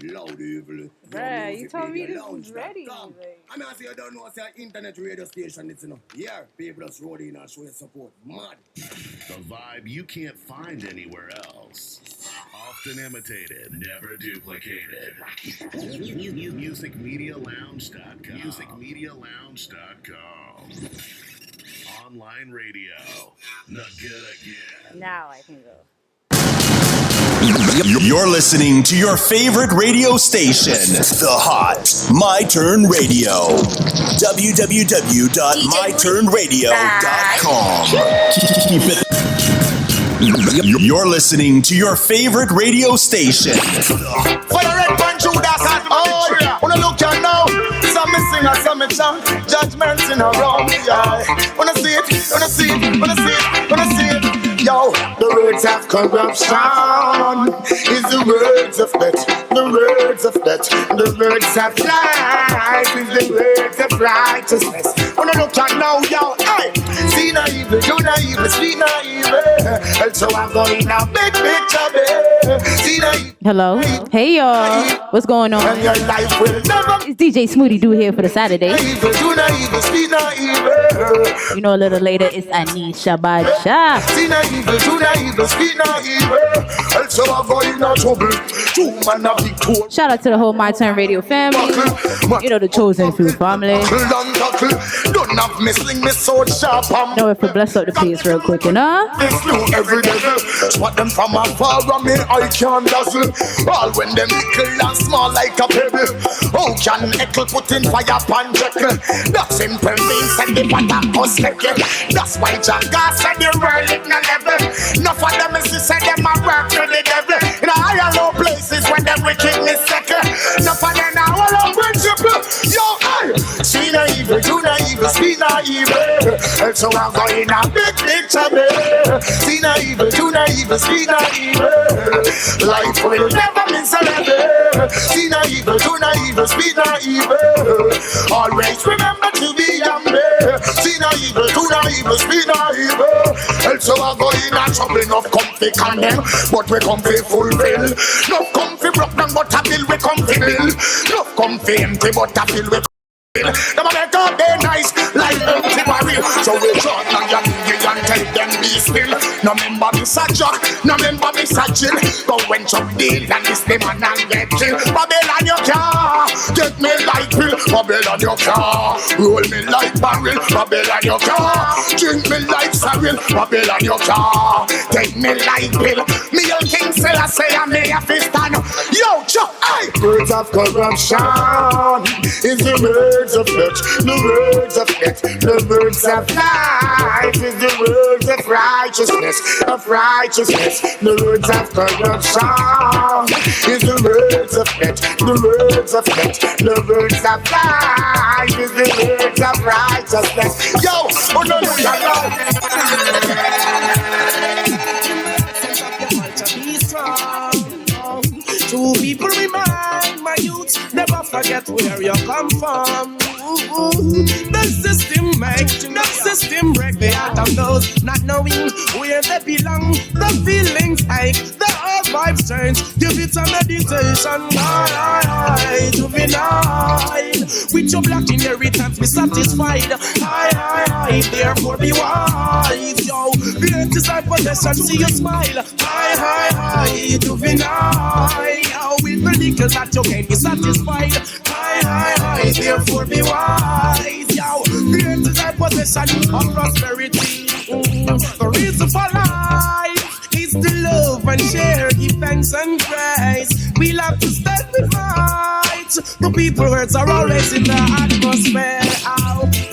Loud evil. Bruh, you told me this was ready. I mean, I say you don't know, it's an internet radio station, it's yeah, people just roll in and show your support. Mad. The vibe you can't find anywhere else. Often imitated, never duplicated. Musicmedialounge.com. Musicmedialounge.com. Online radio. Not good again. Now I can go. You're listening to your favorite radio station, The Hot My Turn Radio. www.myturnradio.com. Keep it. You're listening to your favorite radio station. For the red punch, that's oh yeah. Wanna look at now? Some sing and some chant. Judgments in a row. Yeah. Wanna see it? Wanna see it? Wanna see it? Wanna see it? Yo, the words of corruption is the words of death. The words of death. The words of life is the words of righteousness. Wanna look at now, yo, hey. See no evil, do no evil, see no evil. And so I'm going a big trouble. See no evil. Hello. Hey y'all. What's going on? And your life will never. It's DJ SMOOODIE Do here for the Saturday. Evil, do no evil, see no evil. You know a little later it's Anisha Baja. See no evil, do no evil, see no evil. And so I'm going a trouble. Two man a big tour. Shout out to the whole My Turn Radio family. You know the chosen few family. Don't have me sling me sword sharp. Know if we bless up the place real quick, you know? They slew every devil. Swat them from afar and me I can't dazzle. All when them little and small like a pebble. How can Eckle put in fire pan Jekyll? That simple means that the water was naked. That's why John God said the world is no level. Enough of them is to say them a work to the devil. In a higher low places when them wickedness second. Enough of them now all on principle. Yo, hey! See no evil, do no evil, see no evil. And so I'm going a big trouble. See no evil, do no evil, see no evil. Life will never miss a level. See no evil, do no evil, see no evil. Always remember to be humble. See no evil, do no evil, see no evil. And so I'm going a trouble. Enough comfy condemn, but we comfy fulfill. Enough comfy broke down, but I feel we comfy bill. Enough comfy empty, but I feel we them a make up they nice like empty barrel. So we short and young and tell them be still. No member miss a jock, no member miss a chill. Go when Chuck deal and this the man and get killed. Babylon your car, get me like pill. Babylon your car, roll me like barrel. Babylon your car, drink me like sorrel. Babylon your car, take me like pill. Me young king say I say I'm me a fist stand. Yo Chuck, hey. Words of corruption is the words of death, the words of death, the words of life is the words of righteousness, of righteousness. The words of corruption is the words of death, the words of death, the words of life is the words of righteousness. Yo, oh no, no, no, no. Two people remind my youth, never forget where you come from. The system makes, the system break the heart of those not knowing where they belong. The feelings ache, the old vibes change. Give it a meditation, juvenile. With your black inheritance, be satisfied. Therefore be wise, yo. Great is thy possession, see you smile. Juvenile. With the little that you can be satisfied. Therefore be wise, yo. Great is thy possession of prosperity. The reason for life is to love and share, give thanks and praise. We'll have to stand with might. The people words are always in the atmosphere.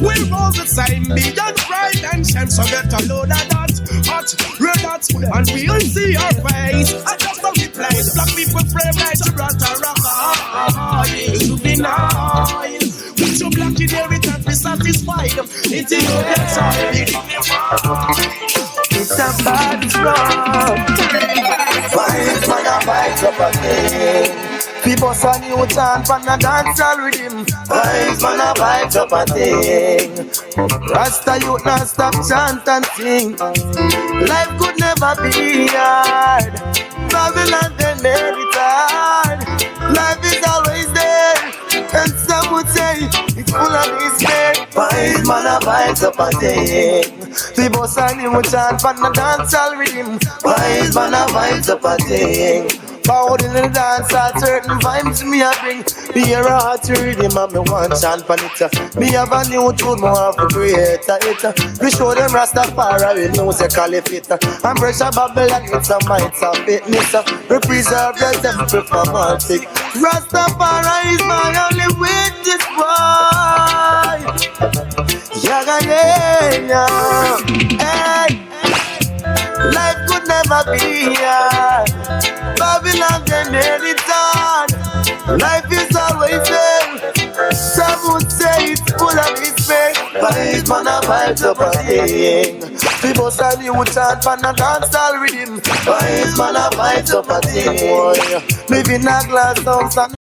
We'll all the same, beyond pride and shame. So get a load of that hot, red hot, and we'll see your face. I just don't be played. Black people frame like Gibraltar rock. To be nice. With your black inheritance, be satisfied. It's in your side. It's a bad strong. Fight for the fight up again. People say new chant from the dancehall rhythm. Fight for the fight up again. Rasta youth not stop chant and sing. Life could never be hard. Babylon they made it hard. Life of respect. Wise man a vibes up a thing. The boss and him chant from the dancehall rhythm. Wise man a vibes up a thing. Forward in the dance, certain vibes me a bring. Me hear a hot rhythm and me want chant pan it. Me have a new tune, me want to create it. We show them Rastafari musically fit. And pressure Babylon, it's a might of fitness. We preserve the temple from all sick. Rastafari is my only witness, boy. Yaga yeah, hey. Life could never be hard. Babylon they made it hard. Life is always there. Some would say it's full of respect, but it's man a vibes up a thing. People say you would chant for the dancehall rhythm, but it's man a vibes up a thing. Live in a glass house and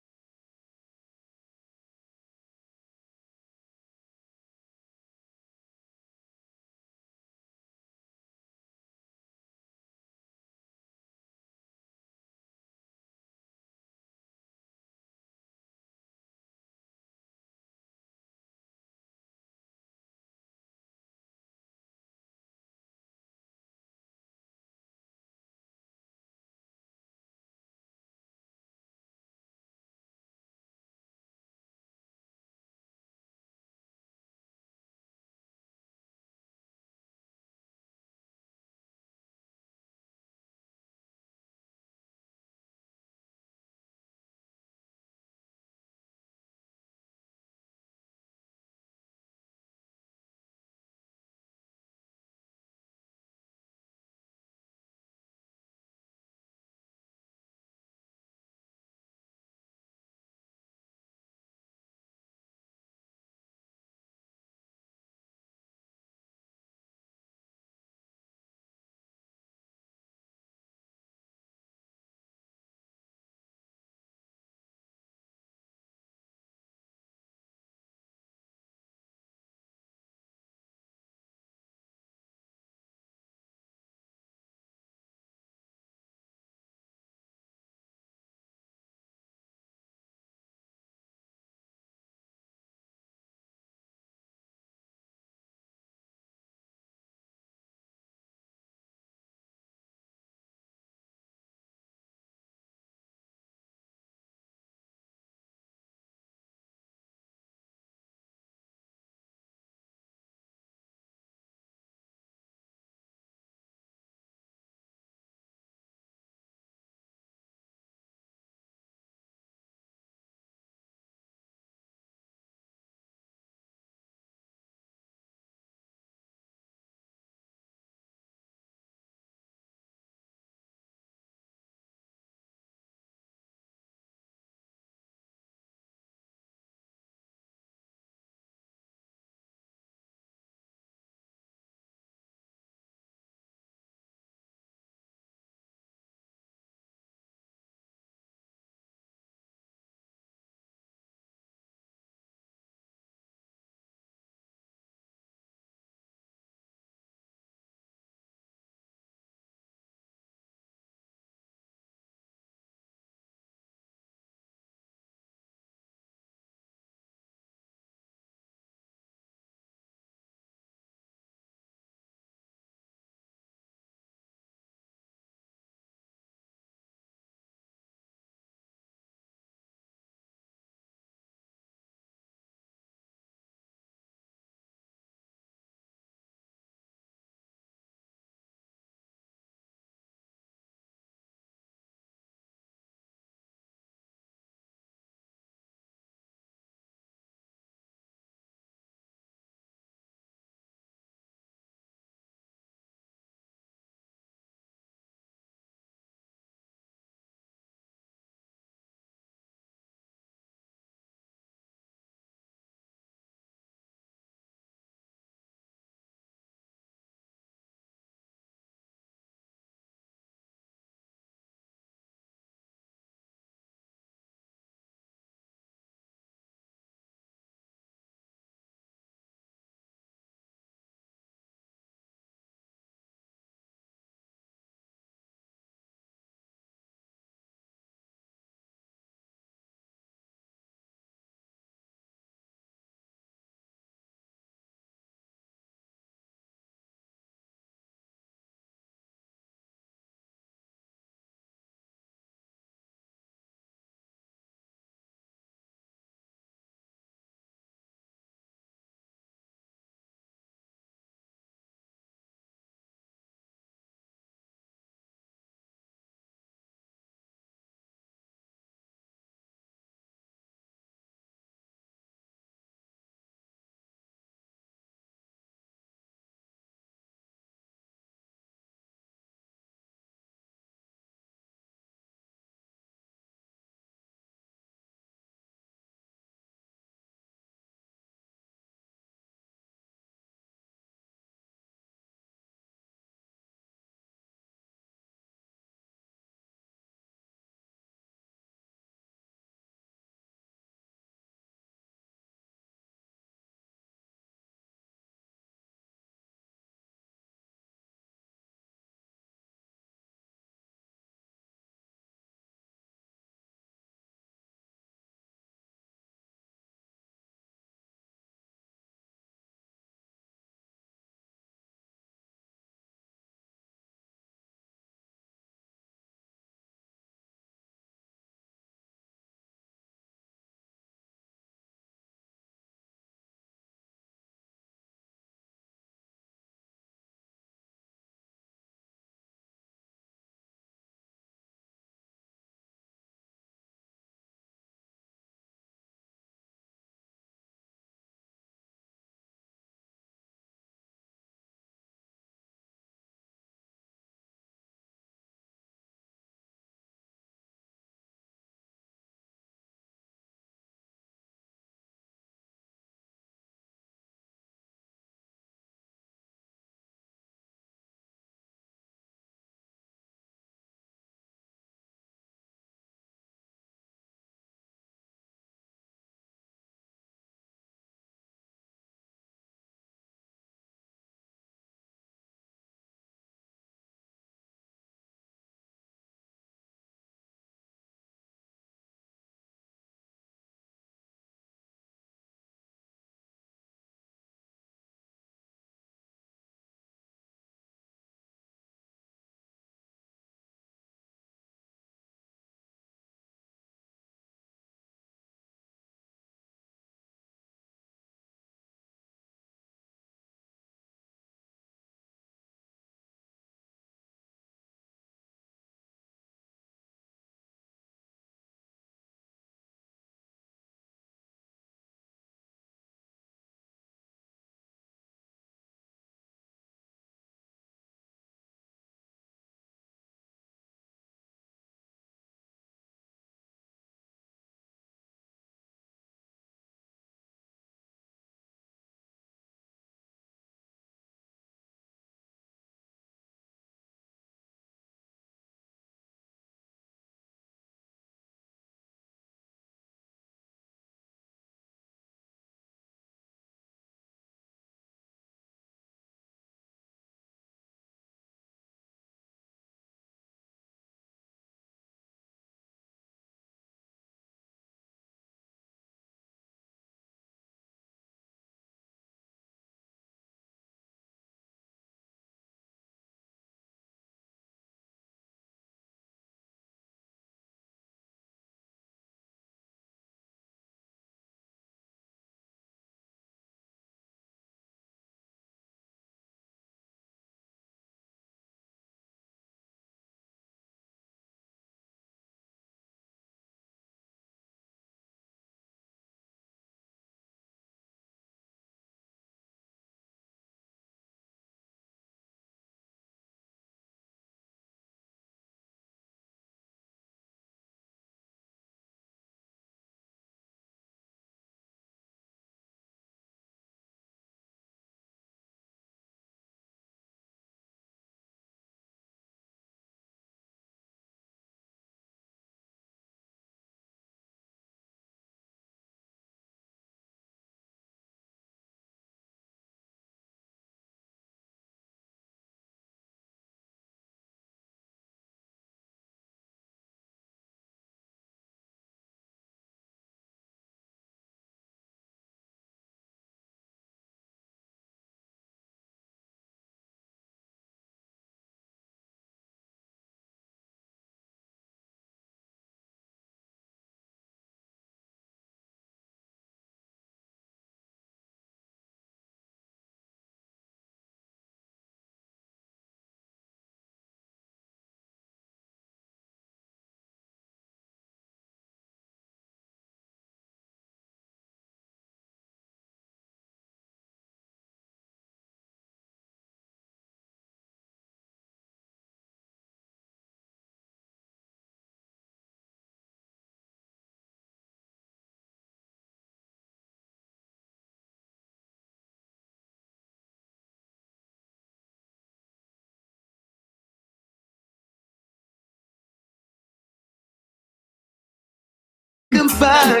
my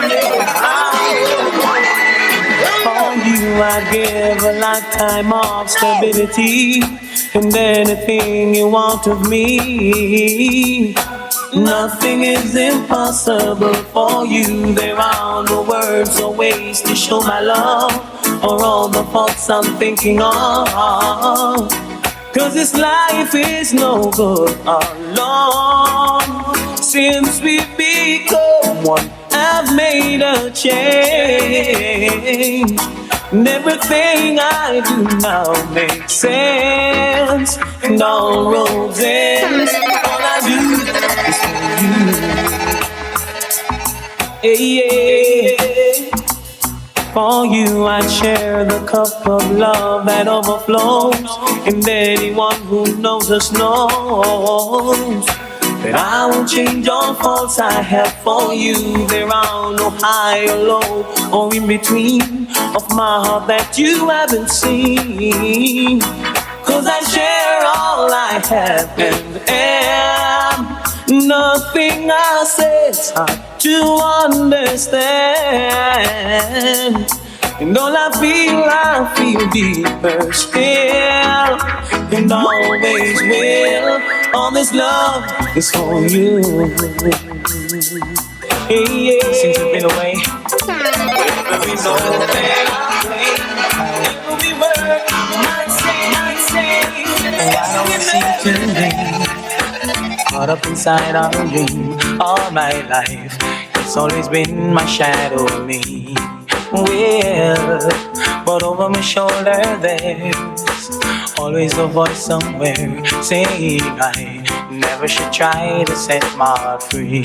name. For you I give a lifetime of stability, and anything you want of me. Nothing is impossible for you. There are no words or ways to show my love, or all the thoughts I'm thinking of. Cause this life is no good alone. Since we've become one, I've made a change. And everything I do now makes sense. And all roads end. All I do is for you. Yeah. For you I share the cup of love that overflows. And anyone who knows us knows that I won't change all faults I have for you. There are no high or low or in between of my heart that you haven't seen. Cause I share all I have and am. Nothing I say is hard to understand. And all I feel deeper still. And always will. All this love is for you. Hey, yeah. Since you've been away, there will be no thing I play. It will be worth might say. Why don't we see today? Caught up inside our dream all my life. It's always been my shadow of me. Well, but over my shoulder there's always a voice somewhere saying I never should try to set my heart free.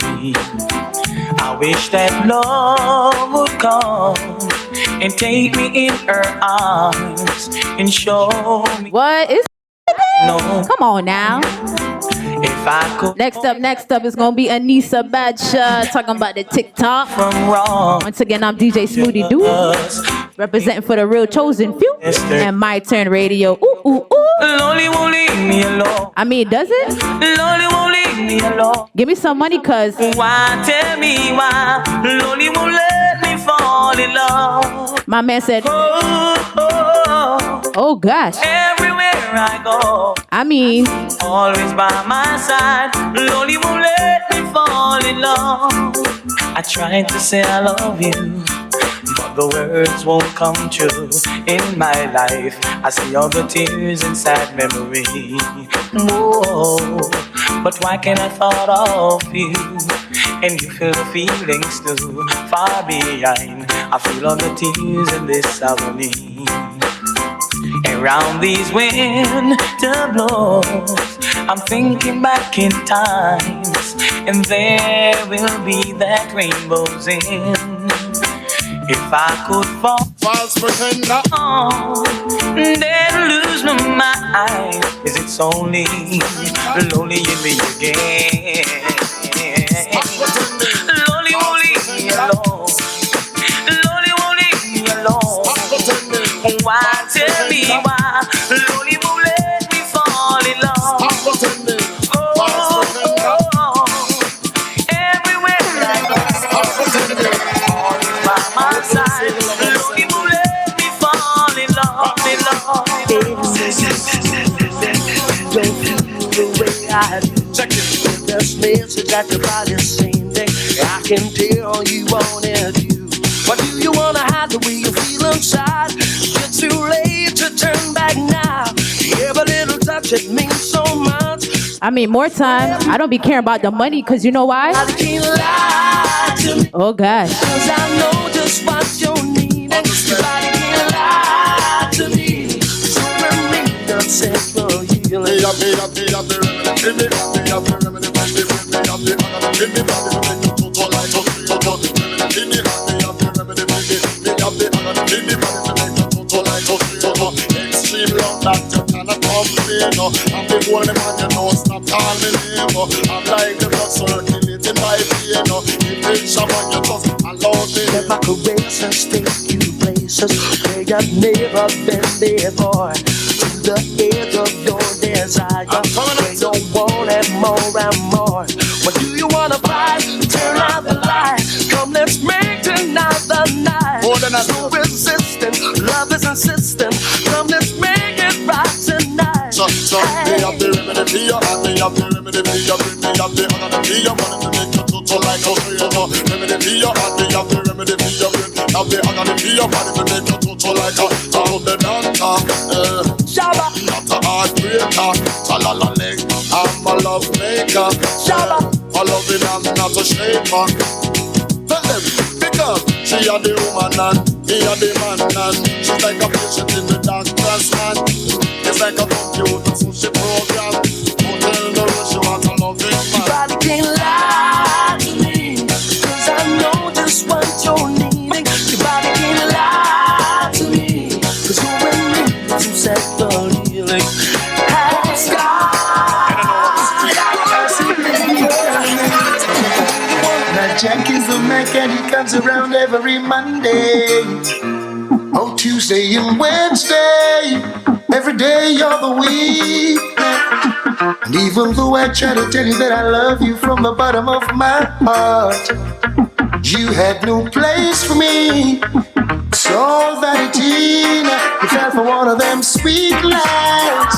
I wish that love would come and take me in her arms and show me. What is no? Come on now. If I could. Next up is gonna be Anissa Badsha talking about the TikTok. From wrong. Once again, I'm DJ SMOOODIE Dude, representing for the real chosen few, and My Turn Radio. Ooh ooh ooh. Lonely won't leave me alone. I mean, does it? Lonely won't leave me alone. Give me some money, cuz. Why, tell me why? Lonely won't let me fall in love. My man said, oh gosh. Everywhere I go, I mean, always by my side. Lonely won't let me fall in love. I tried to say I love you, but the words won't come true. In my life, I see all the tears and sad memory. Whoa, but why can't I thought of you? And you feel the feelings too far behind. I feel all the tears in this agony. Around these winter blows, I'm thinking back in times, and there will be that rainbows in. If I could fall, false pretender, then lose my mind. Is it's only lonely in me again? Lonely won't leave me alone. Lonely won't leave me alone. Why, tell me why? Lonely won't let me fall in love. Everywhere I go, always by my side. Lonely won't let me fall in love, Don't feel the way I do. This message that your body's sending, I can tell you want it, you. But do you wanna hide the way you feel inside? It's too late to turn back now. Every little touch, it means so much. I mean, more time. I don't be caring about the money, because you know why? I can't lie to me. Oh gosh. Cause I know just what you need. And nobody can lie to me. So remain upset for you. Extreme love that you cannot complain. I'm the only man you know, stop calling me name. I'm like the blood circulating my vein. If man you just allow me. If I could race and take you places where you've never been before, to the edge of your desire, where you want it more and more. What do you wanna fight? Turn my system. Come, let's make it right tonight. So, me have the remedy for you, and me have the remedy for you. Bring me up the other for you, wanting to make you so like a creator. Remedy for you, and me have the remedy for you. Bring me up the other for you, wanting to make you so like a sound the dancer. Shabba, Not a heartbreaker, talala leg. I'm a love maker. Shabba, A loving and not a shaper. Tell them, because she a the woman and he a the man and she's like a patient in the doctor's man. It's like a computer sushi program. Hotel the road, she want a loving man. body can't lie to me, 'cause I know just what you're needing. Your body can't lie to me, 'cause you're in me to set the healing. Hey, Sky. Now Jack is the Mac and he comes around every Monday. Oh, Tuesday and Wednesday. Every day you're the week. And even though I try to tell you that I love you from the bottom of my heart, you had no place for me. It's all vanity. You fell for one of them sweet lies,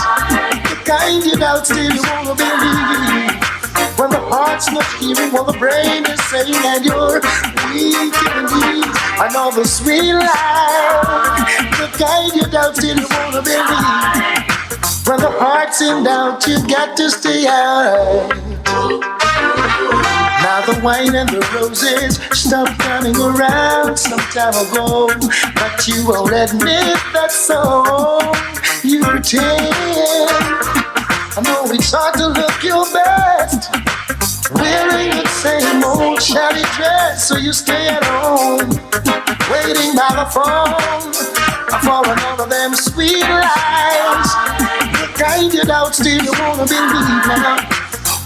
the kind you doubt still you wanna believe. When the heart's not hearing what the brain is saying, and you're weak in the knees. Another sweet lie, the kind you doubt still you wanna believe. When the heart's in doubt, you got to stay out. Now the wine and the roses stopped coming around some time ago, but you won't admit that's so. You pretend. I know it's hard to look your best, wearing the same old shabby dress, so you stay at home, waiting by the phone for another of them sweet lies, the kind you doubt still you wanna believe now.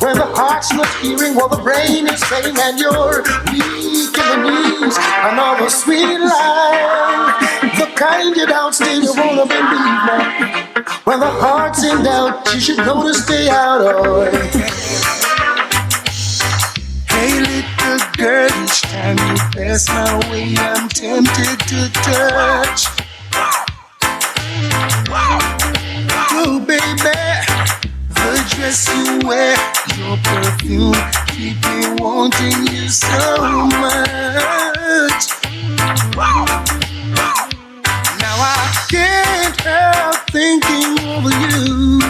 When the heart's not hearing what the brain is saying, and you're weak in the knees, another sweet lie, the kind you doubt still you wanna believe now. When the heart's in doubt, you should know to stay out of it. Hey little girl, each time you pass my way, I'm tempted to touch. Oh baby, the dress you wear, your perfume, keep me wanting you so much. Now I can't help thinking over you,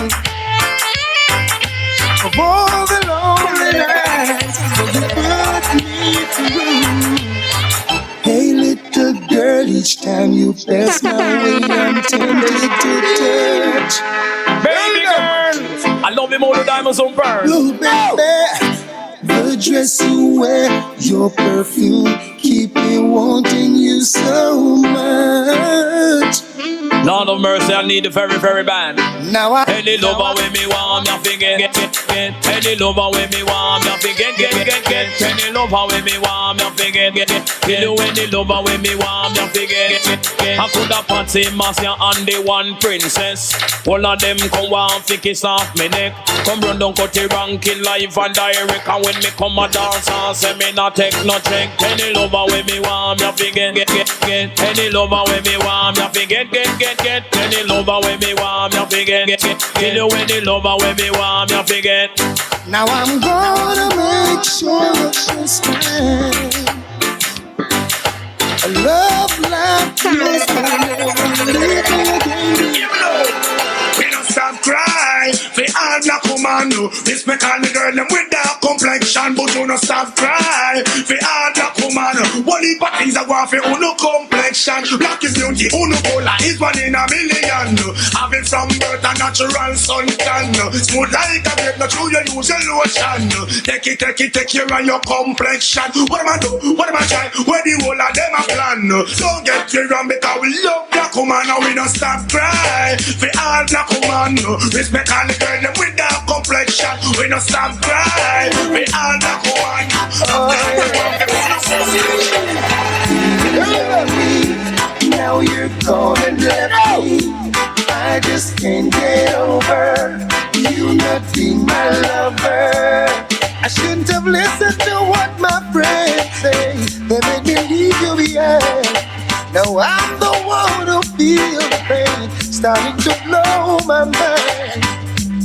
of all the lonely nights you put me through. Hey little girl, each time you pass my way, I'm tempted to touch. Baby girl, I love you more than diamonds on burn. Oh baby, the dress you wear, your perfume, keep me wanting you so much. Lord of mercy, I need the very, very bad. Now I Any lover with me warm, you forget, get. Any lover with me warm, you forget, get. Any lover with me warm, you forget, get. Kill you any lover with me warm, you forget, get. I could have party Marcia and the one princess. All of them come want to kiss off me neck. Come run down, cut the ranking live and direct. And when me come a dance, I say me not take no check. Any lover with me warm, you forget, get. Any lover with me warm, you forget, get. Any lover with me warm, you forget, get. Kill you any lover with me warm, you forget. Now I'm gonna make sure that you stand. A love like this will never leave me again. We don't stop cry, we all black woman. Respect all the girl them with dark complexion, but you don't stop cry, we all black woman. One heap of things are going for uno complexion. Black is beauty, uno cola is 1 in a million. Having from birth a natural suntan. Smooth like a babe, not true you use your lotion. Take it care of your complexion. What am I do? What am I try? Where the whole of them a plan? Don't get me wrong, because we love black woman and we don't stop cry. We all black woman, respect all the girl them with that complexion. We don't stop cry. We all black woman. Now you're gone and left me. I just can't get over you not being my lover. I shouldn't have listened to what my friends say. They made me leave you behind. Now I'm the one who feels starting to blow my mind.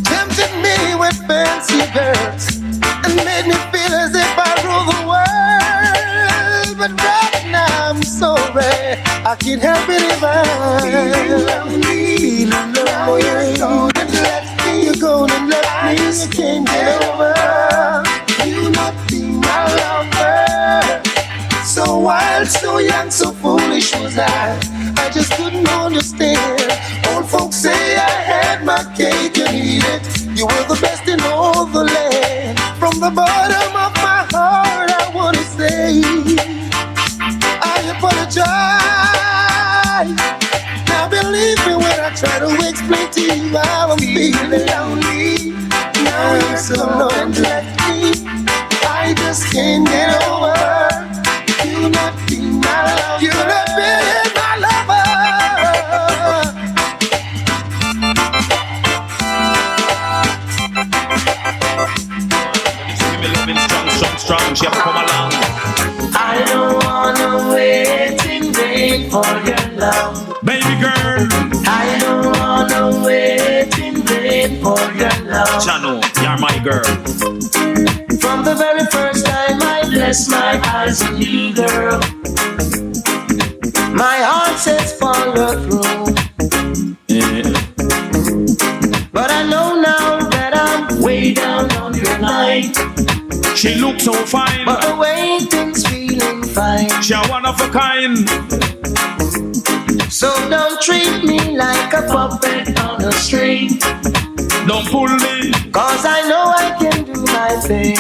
Tempted me with fancy girls and made me feel as if I rule the world. But right now I'm sorry, I can't help it if I'm feeling lonely. You're gonna let me, you can't get over you not being my lover. So wild, so young, so foolish was I just couldn't understand. Old folks say I had my cake and eat it. You were the best in all the land. From the bottom of my heart I wanna say I apologize. Now believe me when I try to explain to you how I'm feeling lonely. Now I'm so lonely. I just can't get over you not being my lover. You not being my lover. Give me loving strong. She have to come along. I don't wanna wait in vain for your love, Baby girl. I don't wanna wait in vain for your love. Chano, you're my girl. From the very first time I bless my eyes on you, girl, my heart says follow through. But I know now that I'm way down on your line. She looks so fine, but the way things feeling fine. She a one of a kind. So don't treat me like a puppet on a string. Don't pull me, 'cause I know I can do my thing.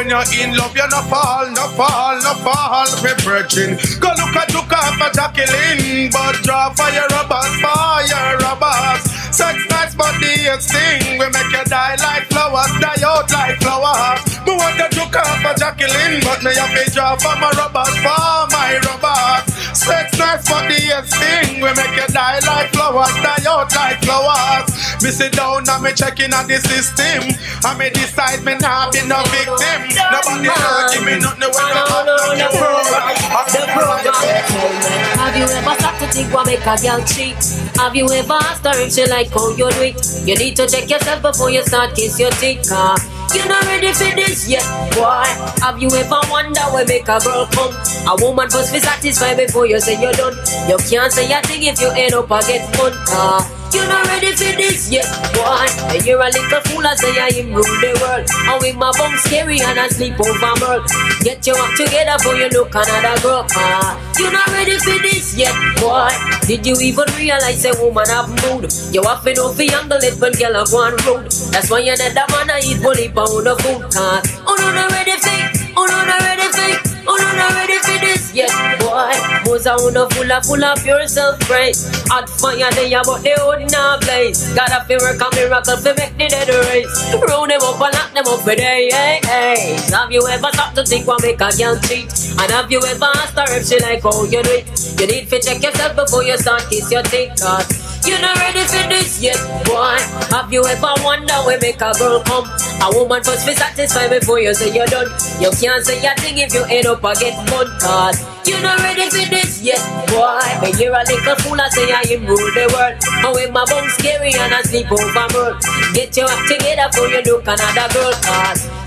When you're in love, you no fall, me virgin. Go look at for Jacqueline, but draw fire rubbers. Sex nice, but the sting. We make you die like flowers, die out like flowers. We want to look for Jacqueline, but me have to draw for my rubbers, Sex nice, but the sting. We make you die like flowers, die out like flowers. Me sit down and me checking on the system, and me decide me not be no victim. Nobody give me nothing when the program. Have you ever stopped to think what make a girl cheat? Have you ever asked her if she like how you do it? You need to check yourself before you start kiss your teeth. You're not ready for this yet, boy. Have you ever wondered what make a girl come? A woman must be satisfied before you say you're done. You can't say a thing if you end up and get fun. You're not ready for this yet, boy. And you're a little fool as say I rule the world. And with my bum scary and I sleep over world. Get your act together before you look another girl. You're not ready for this yet, boy. Did you even realize a woman have mood? You have to know for younger it when girl are going rude. That's why you need a man to eat bully pound of food. Oh no, not ready for it. Oh no, not ready for it. Oh no, not ready for this yet, boy. Most are full of pure self-praise. Hot fire there, but they would not blaze. Gotta feel work a miracle to make the dead race. Round them up and lock them up for day, hey. Have you ever stopped to think what make a girl cheat? And have you ever asked her if she like how you do it? You need to check yourself before you start kiss your teeth. You're not ready for this yet, boy. Have you ever wondered where make a girl come? A woman must be satisfied before you say you're done. You can't say a thing if you end up and get mud. You're not ready for this yet, boy. But you're a little fool, I say I am rule the world. And with my bum scary and I sleep over world. Get your act together before you look another girl.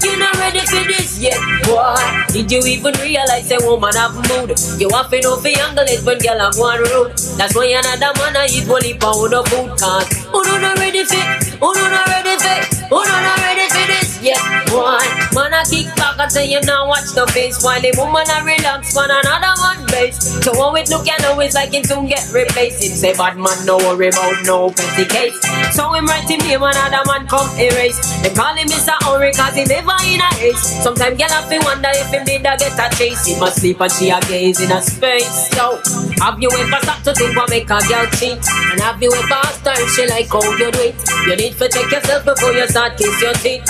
You're not ready for this yet, boy. Did you even realize a woman have mood? You have to know for younger it when girl are going rude. That's why another man I eat only pound of food. Oh no, not ready for it. Oh no, not ready for it. Oh no, not ready for this yet, boy. Man I kick back and say you now watch the face, while the woman I relax on another man base. So how it look, you know it's like it soon get replaced. Him say bad man no worry about no petty case. So him write him name another man come erase. They call him Mr. Henry cause he never in a haze. Sometimes girl have to wonder if him did a get a chase. He must sleep and she a gaze in a space. So have you ever stopped to think what make a girl cheat? And have you ever asked her if she like how you do it? You need to check yourself before you start kiss your teeth.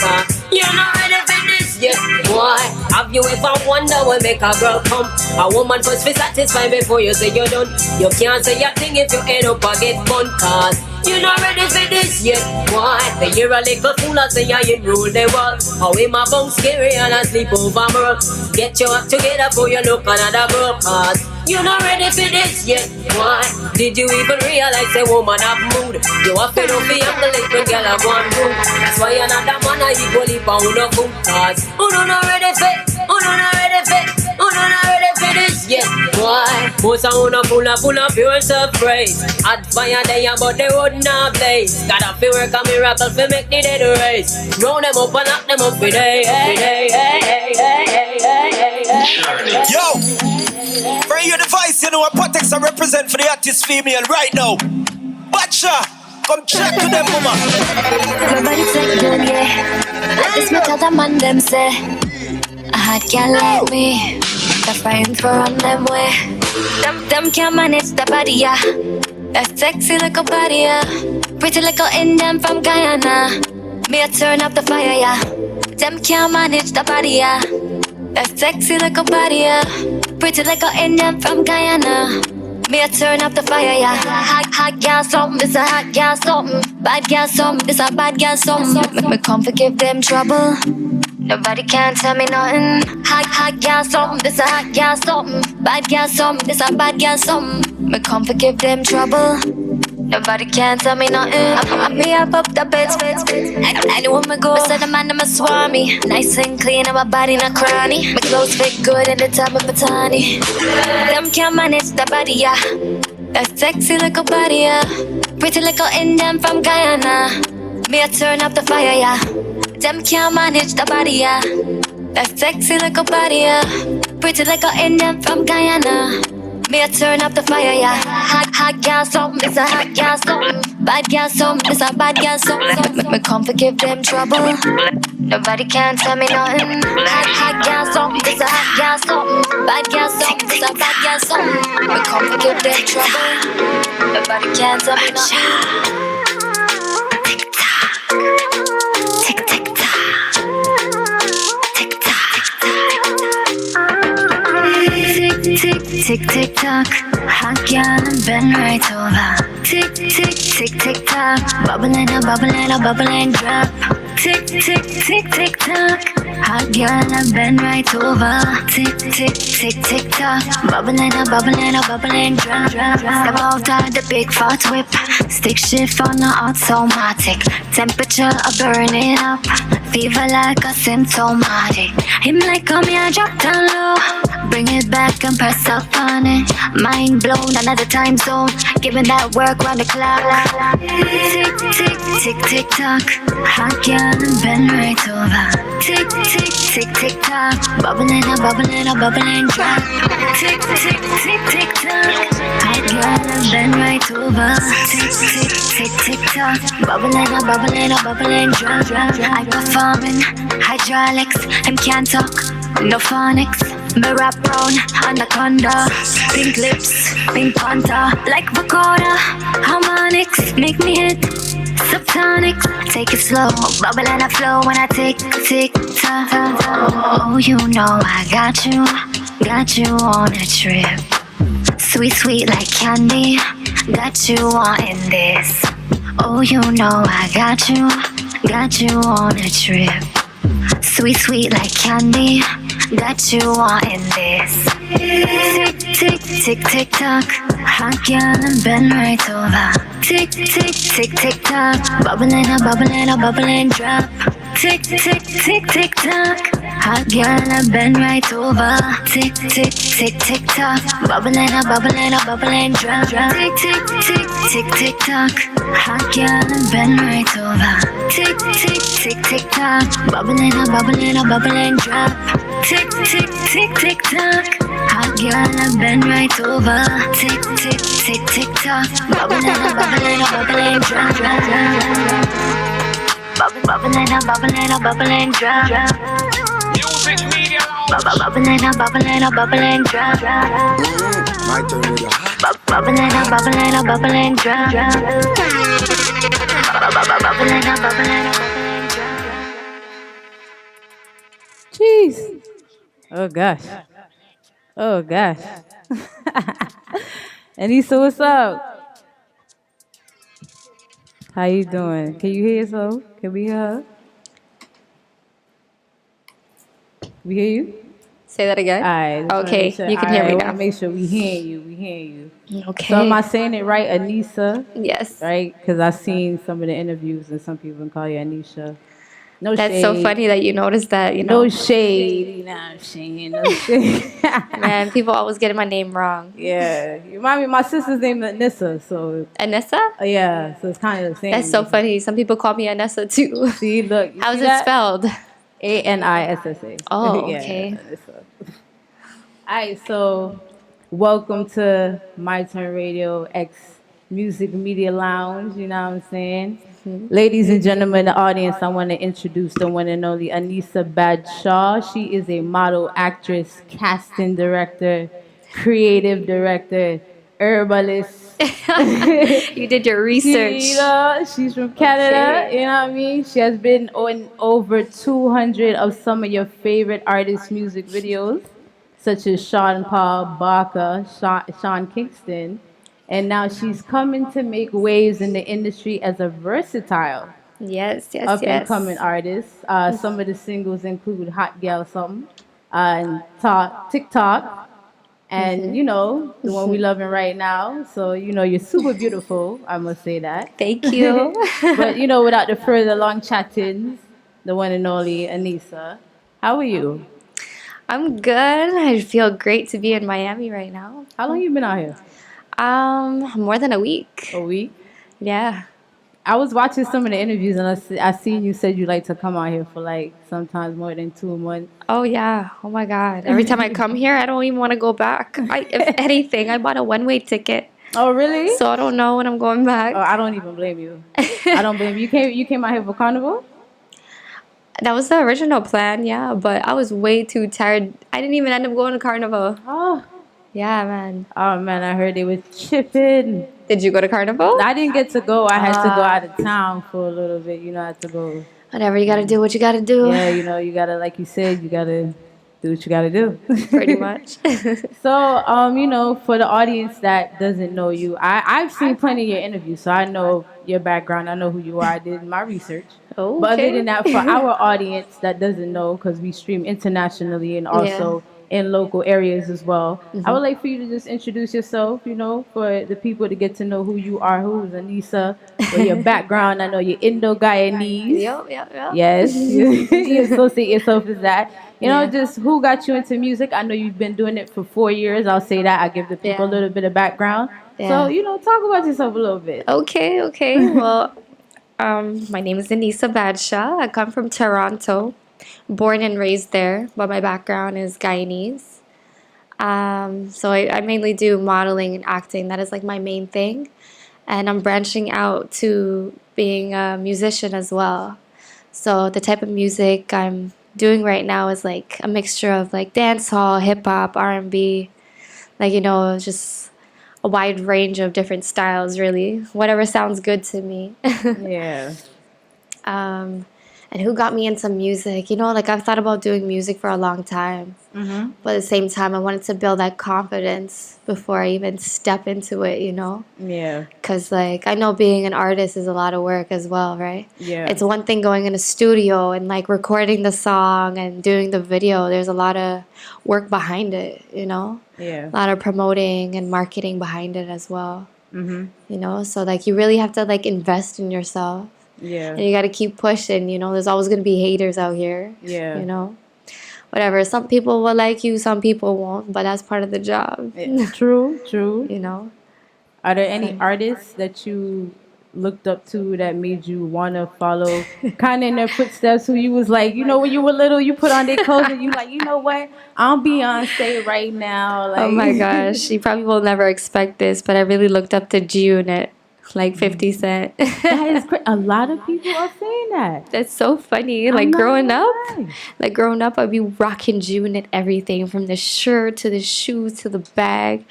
You're not ready for this yet, boy. Have you ever wondered what make a girl come? A woman must be satisfied before you say you're done. You can't say a thing if you end up and get fun. Cause you're not ready for this yet, boy. But you're a little fool, I say I rule the world. How in my bum scary and I sleep over world. Get your act together before you look another girl. Cause you're not ready for this yet, boy. Did you even realize a woman have mood? You have to know for younger it when girl have one room. That's why another man I equally pound of food. Cause who no not ready for it? Who no not ready for it? Who no not ready for this yet, boy? Most are full of pure self-praise. Hot fire there but they would not blaze. Gotta feel work a miracle to make the dead race. Round them up and lock them up for day, Yo! For your device, you know what Patex I represent for the artist female right now. Batcha, come check to them, mama. Everybody say good, yeah. I just met other man, them say a hot girl like me. The friends for on them way. Them can't manage the body, yeah. That sexy little body, yeah. Pretty little Indian from Guyana. Me a turn up the fire, yeah. Them can't manage the body, yeah. That sexy little body, yeah. Pretty little Indian from Guyana. Me a turn up the fire, yeah. Hot girl something, this a hot girl something. Bad girl something, this a bad girl something. Me come forgive them trouble. Nobody can tell me nothing. Hot girl something, this a hot girl something. Bad girl something, this a bad girl something. Me come forgive them trouble. Nobody can tell me nothing. Me up the bed. Anywhere me go, I said the man I'ma swami. Nice and clean, and my body not cranny. My clothes fit good in the top of Batani. Them can't manage the body, yeah. That sexy little body, yeah. Pretty little Indian from Guyana. Me a turn up the fire, yeah. Them can't manage the body, yeah. That sexy little body, yeah. Pretty little Indian from Guyana. Me a turn up the fire, yeah. Hot girl something, it's a hot girl something. Bad girl something, it's a bad girl something. Me come forgive them trouble. Nobody can tell me nothing. Hot want something. We come to give them trouble. Nobody can tell me nothing. Tick tock, tick tock, tick tock, tick tick tick tick tock. Hot girl bend right over. Tick tick tick tick tock. Bubbling up, bubbling up, bubbling drop. Tick tick tick tick tock. Hot girl bend right over. Tick tick tick tick tock. Bubbling up, bubbling up, bubbling drop. Step out of the big fat whip. Stick shift on the automatic. Temperature burning up. Fever like a symptomatic. Him like come here, drop down low. Bring it back and press up on it. Mind blown, another time zone. Giving that work round the clock. Tick, tick, tick, tick, tock. Hot girl bend right over. Tick, tick, tick, tick, tock. Bubbling up, bubbling up, bubbling drop. Tick, tick, tick, tick, tock. Hot girl bend right over. Tick, tick, tick, tick, tock. Bubbling up, bubbling up, bubbling drop. I performing hydraulics. Him can't talk, no phonics. Me rap brown, anaconda. Pink lips, pink panta. Like vocoder, harmonics. Make me hit subtonics. Take it slow, bubble and a flow when I tick, tick, tock. Oh, you know I got you on a trip. Sweet, sweet like candy. Got you wanting this. Oh, you know I got you on a trip. Sweet, sweet like candy. Got you wanting this. Tick, tick, tick, tick, tock. Hot girl bend right over. Tick, tick, tick, tick, tock. Bubbling up, bubbling up, bubbling drop. Tick, tick, tick, tick, tock. Hot girl bend right over. Tick, tick, tick, tick, tock. Bubbling up, bubbling up, bubbling drop. Tick, tick, tick, tick, tick, tock. Hot girl bend right over. Tick, tick, tick, tick, tock. Bubbling up, bubbling drop. Tick, tick, tick, tick, tock. Hot girl bend right over. Tick, tick, tick, tick, tock. Bubbling up, bubbling drop. Bubbling up, bubbling drop. Music media Bubbling up, bubbling drop. My turn with you. Bubbling up, bubbling drop. Bubbling up, bubbling drop. Jeez. Oh gosh. Oh gosh. Anissa, what's up? How you doing? Can you hear yourself? Can we hear her? We hear you? Say that again. All right. Okay, you can hear me now. Make sure we hear you. We hear you. Okay. So am I saying it right, Anissa? Yes. Right? Because I've seen some of the interviews and some people call you Anisha. No That's shade. so funny that you noticed that, you know. No shade. You know what I'm saying? No shade. Man, people always getting my name wrong. Yeah. You remind me, my sister's name is Anissa, so. Anissa? Yeah, so it's kind of the same. That's so funny. Some people call me Anissa too. See, look. How's it spelled? Anissa. Oh, Yeah, okay. Anissa. All right, so welcome to My Turn Radio X Music Media Lounge, you know what I'm saying? Ladies and gentlemen in the audience, I want to introduce the one and only Anissa Badshaw. She is a model, actress, casting director, creative director, herbalist. You did your research. She's from Canada, you know what I mean? She has been on over 200 of some of your favorite artists' music videos, such as Sean Paul, Barker, Sean Kingston. And now she's coming to make waves in the industry as a versatile up-and-coming artist. Some of the singles include Hot Gal Something, and TikTok, and, you know, the one we loving right now. So, you know, you're super beautiful, I must say that. Thank you. But, you know, without the further long chattings, the one and only Anissa, how are you? I'm good. I feel great to be in Miami right now. How long you been out here? More than a week. A week? Yeah. I was watching some of the interviews and I seen you said you like to come out here for like sometimes more than 2 months. Oh yeah. Oh my God. Every time I come here, I don't even want to go back. If anything, I bought a one-way ticket. Oh really? So I don't know when I'm going back. Oh, I don't even blame you. I don't blame you. You came out here for Carnival? That was the original plan, yeah. But I was way too tired. I didn't even end up going to Carnival. Oh. Yeah, man. Oh man, I heard they was chipping. Did you go to Carnival? I didn't get to go. I had to go out of town for a little bit. You know, I had to go. Whatever, you gotta do what you gotta do. Yeah, you know, you gotta, like you said, you gotta do what you gotta do. Pretty much. So, you know, for the audience that doesn't know you, I've seen plenty of your interviews, so I know your background. I know who you are. I did my research. Oh, But other okay. than that, for our audience that doesn't know, because we stream internationally and also in local areas as well, I would like for you to just introduce yourself, you know, for the people to get to know who you are, who's Anissa, for your background. I know you're Indo-Guyanese. Yep. Yes, you associate yourself as that. You know, just who got you into music? I know you've been doing it for 4 years. I'll say that. I give the people a little bit of background. So, you know, talk about yourself a little bit. Okay. Well, my name is Anissa Badshaw. I come from Toronto, born and raised there, but my background is Guyanese. So I mainly do modeling and acting. That is like my main thing. And I'm branching out to being a musician as well. So the type of music I'm doing right now is like a mixture of like dancehall, hip hop, R&B, like, you know, just a wide range of different styles, really. Whatever sounds good to me. Yeah. And who got me into music? You know, like I've thought about doing music for a long time. Mm-hmm. But at the same time, I wanted to build that confidence before I even step into it, you know? Yeah. Because, like, I know being an artist is a lot of work as well, right? Yeah. It's one thing going in a studio and, like, recording the song and doing the video. There's a lot of work behind it, you know? Yeah. A lot of promoting and marketing behind it as well. Mm-hmm. You know? So, like, you really have to, like, invest in yourself. Yeah. And you got to keep pushing, you know? There's always going to be haters out here. Yeah. You know? Whatever. Some people will like you, some people won't, but that's part of the job. True. You know? Are there any artists that you looked up to that made you want to follow kind of in their footsteps, who you was like, you know, when you were little, you put on their clothes and you like, you know what, I'm Beyonce right now. Like, Oh my gosh. You probably will never expect this, but I really looked up to G-Unit. Like 50 Cent. That is crazy. A lot of people are saying that. That's so funny. Like growing up, I'd be rocking G-Unit everything from the shirt to the shoes to the bag.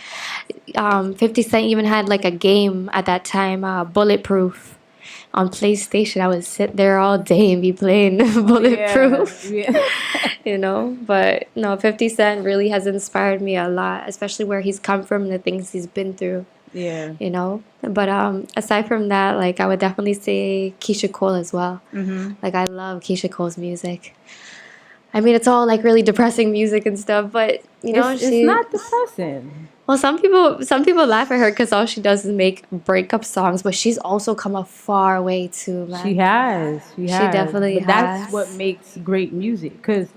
50 Cent even had like a game at that time, Bulletproof. On PlayStation, I would sit there all day and be playing Bulletproof. Yeah. You know, but no, 50 Cent really has inspired me a lot, especially where he's come from and the things he's been through. Yeah. You know, but aside from that, like I would definitely say Keisha Cole as well. Mm-hmm. Like I love Keisha Cole's music. I mean, it's all like really depressing music and stuff, but you know, it's not depressing. Well, some people laugh at her because all she does is make breakup songs, but she's also come a far way too, man. She has. She definitely but that's what makes great music. Because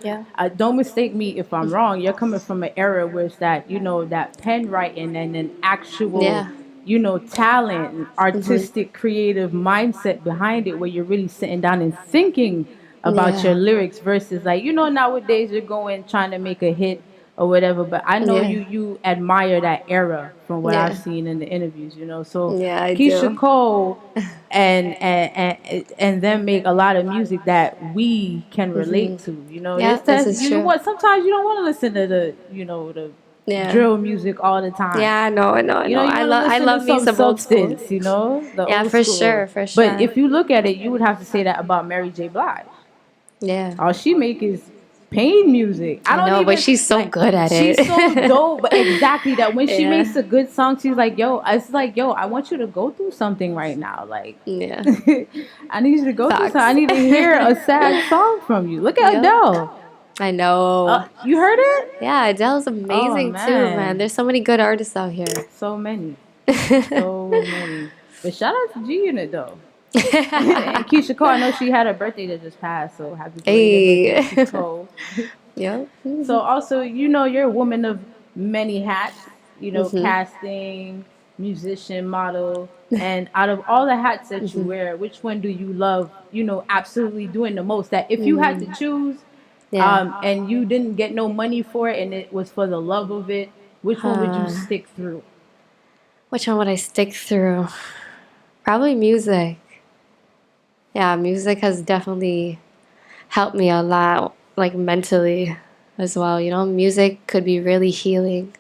don't mistake me if I'm wrong. You're coming from an era where it's that, you know, that pen writing and an actual, you know, talent, and artistic, creative mindset behind it, where you're really sitting down and thinking about your lyrics versus like, you know, nowadays you're going trying to make a hit or whatever, but I know you admire that era from what I've seen in the interviews, you know. So I Keisha do. Cole and them make a lot of music that we can relate to, you know. Yeah, It's that, this is you true. know what? Sometimes you don't want to listen to the, you know, the drill music all the time. Yeah, I know. You know, you I wanna love listen me to some old school. substance, you know. The Yeah, old for school. sure. But if you look at it, you would have to say that about Mary J. Blige. Yeah. All she make is pain music. I don't know, even, but she's so good at it. She's so dope. But exactly that when she makes a good song, she's like, yo, it's like, yo, I want you to go through something right now. Like, I need you to go through something. I need to hear a sad song from you. Look at Adele. I know. You heard it? Yeah, Adele's amazing too, man. There's so many good artists out here. So many. So many. But shout out to G-Unit though. And Keisha Cole, I know she had her birthday that just passed, so happy birthday, Keisha Cole. So also, you know, you're a woman of many hats, you know, casting, musician, model, and out of all the hats that you wear, which one do you love, you know, absolutely doing the most? That if you had to choose, and you didn't get no money for it and it was for the love of it, which one would you stick through? Which one would I stick through? Probably music. Yeah, music has definitely helped me a lot, like mentally as well. You know, music could be really healing.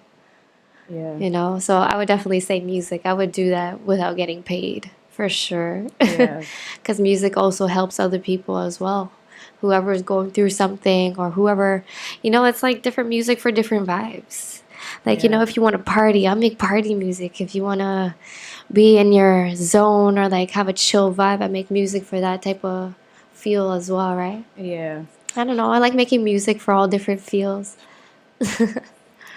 Yeah. You know, so I would definitely say music. I would do that without getting paid for sure. Yeah. Because music also helps other people as well. Whoever is going through something or whoever, you know, it's like different music for different vibes. Like, you know, Yeah. if you want to party, I make party music. If you want to be in your zone or like have a chill vibe, I make music for that type of feel as well, right? Yeah. I don't know. I like making music for all different feels.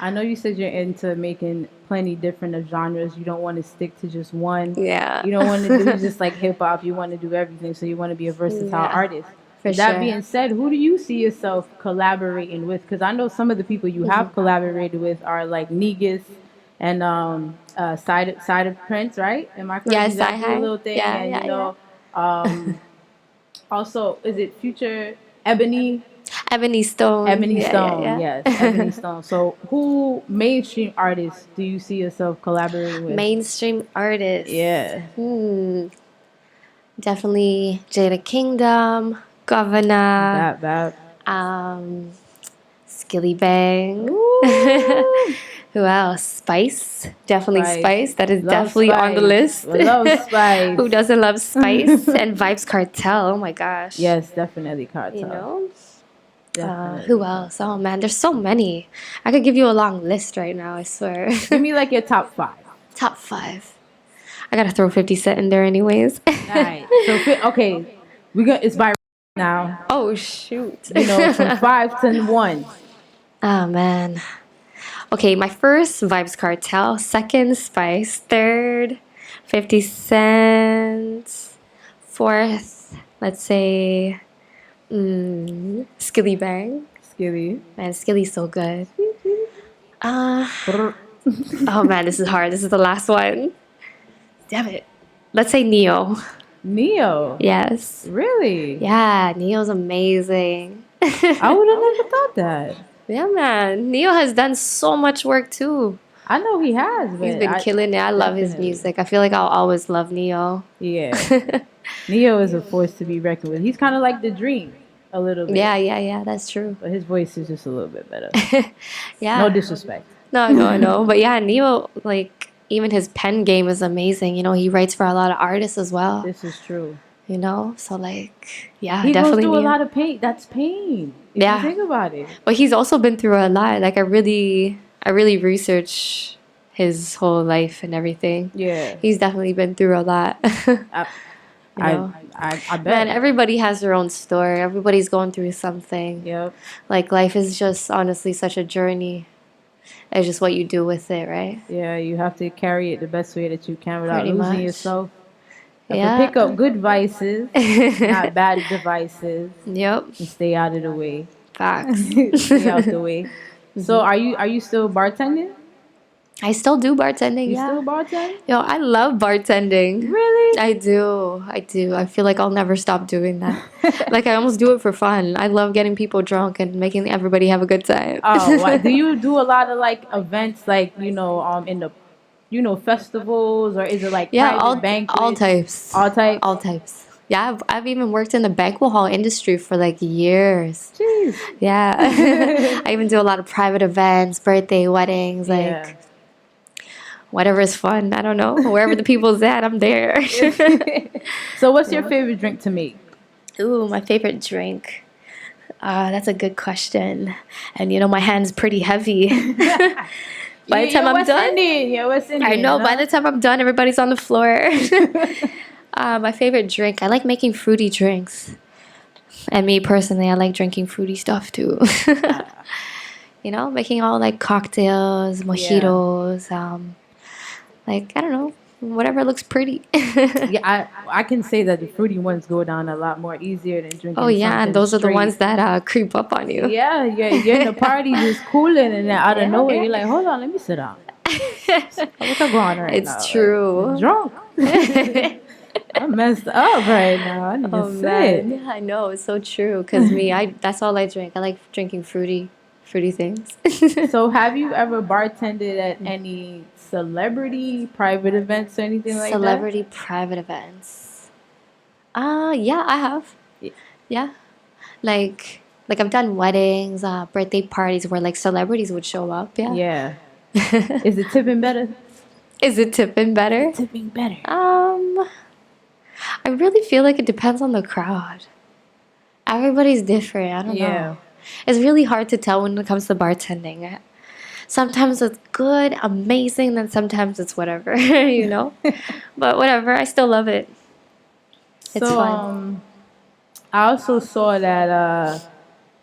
I know you said you're into making plenty different of genres. You don't want to stick to just one. Yeah. You don't want to do just like hip hop. You want to do everything. So you want to be a versatile Yeah, artist. for With that sure. being said, who do you see yourself collaborating with? Because I know some of the people you have collaborated with are like Negus and Side of Prince, right? Am I correct? Yeah, You guys do a Sci-Hi. little thing, Yeah, and yeah, you know, also is it Future Ebony? Ebony Stone. Ebony Yeah, Stone, yeah, yes, yeah. Ebony Stone. So, who mainstream artists do you see yourself collaborating with? Mainstream artists. Yeah. Definitely Jada Kingdom, Governor, That. Skilly Bang. Who else? Spice. Definitely Spice. Spice. That is Love definitely on the Spice. list. Love Spice. Who doesn't love Spice? And Vibes Cartel. Oh my gosh. Yes, definitely Cartel. You know? Definitely. Who else? Oh man, there's so many. I could give you a long list right now, I swear. Give me like your top 5. Top 5. I gotta throw 50 Cent in there anyways. Alright. So okay. It's by now. Oh shoot. You know, from 5 to 1. Oh man. Okay, my first Vibes Cartel, second Spice, third 50 Cent, fourth, let's say Skilly Bang. Skilly. Man, Skilly's so good. Oh man, this is hard. This is the last one. Damn it. Let's say Neo. Neo? Yes. Really? Yeah, Neo's amazing. I would have never thought that. Yeah, man. Neo has done so much work too. I know he has. But He's been killing it. I love his music. I feel like I'll always love Neo. Yeah. Neo is a force to be reckoned with. He's kind of like the Dream a little bit. Yeah, that's true. But his voice is just a little bit better. Yeah. No disrespect. No, I know. But yeah, Neo, like, even his pen game is amazing. You know, he writes for a lot of artists as well. This is true. You know? So, like, yeah, he definitely. He goes through Neo. a lot of pain. That's pain. If you think about it. But he's also been through a lot. Like, I really research his whole life and everything. Yeah. He's definitely been through a lot. I bet. Man, everybody has their own story. Everybody's going through something. Yep. Like, life is just honestly such a journey. It's just what you do with it, right? Yeah, you have to carry it the best way that you can without Pretty losing much. yourself. You have to pick up good vices, not bad devices. Yep. And stay out of the way. Facts. Stay out the way. So are you still bartending? I still do bartending. You yeah. still bartend? Yo, I love bartending. Really? I do. I feel like I'll never stop doing that. Like, I almost do it for fun. I love getting people drunk and making everybody have a good time. Oh, wow. Do you do a lot of like events, like in the festivals, or is it like private banquets? All types. All types. Yeah, I've even worked in the banquet hall industry for like years. Jeez. Yeah. I even do a lot of private events, birthday, weddings, like whatever is fun. I don't know. Wherever the people's at, I'm there. So what's your favorite drink to make? Ooh, my favorite drink. That's a good question. And my hand's pretty heavy. By the time I'm done, I know. By the time I'm done, everybody's on the floor. My favorite drink. I like making fruity drinks. And me personally, I like drinking fruity stuff too. Making all like cocktails, mojitos, like, I don't know, whatever looks pretty. Yeah, I can say that the fruity ones go down a lot more easier than drinking. Oh yeah, and those are the ones that creep up on you. Yeah, you're in the party just cooling, and then out of nowhere you're like, hold on, let me sit down. What's going on right now? It's true. Like, drunk. I'm messed up right now. I need to sit. Man, I know, it's so true. Cause that's all I drink. I like drinking fruity things. So, have you ever bartended at any celebrity private events or anything like that? Celebrity private events. Yeah, I have. Yeah, like I've done weddings, birthday parties where like celebrities would show up. Yeah. Yeah. Is it tipping better? Is it tipping better? Tipping better. I really feel like it depends on the crowd. Everybody's different. I don't know. It's really hard to tell when it comes to bartending. Sometimes it's good, amazing, then sometimes it's whatever, you know? But whatever, I still love it. It's fun. I also saw that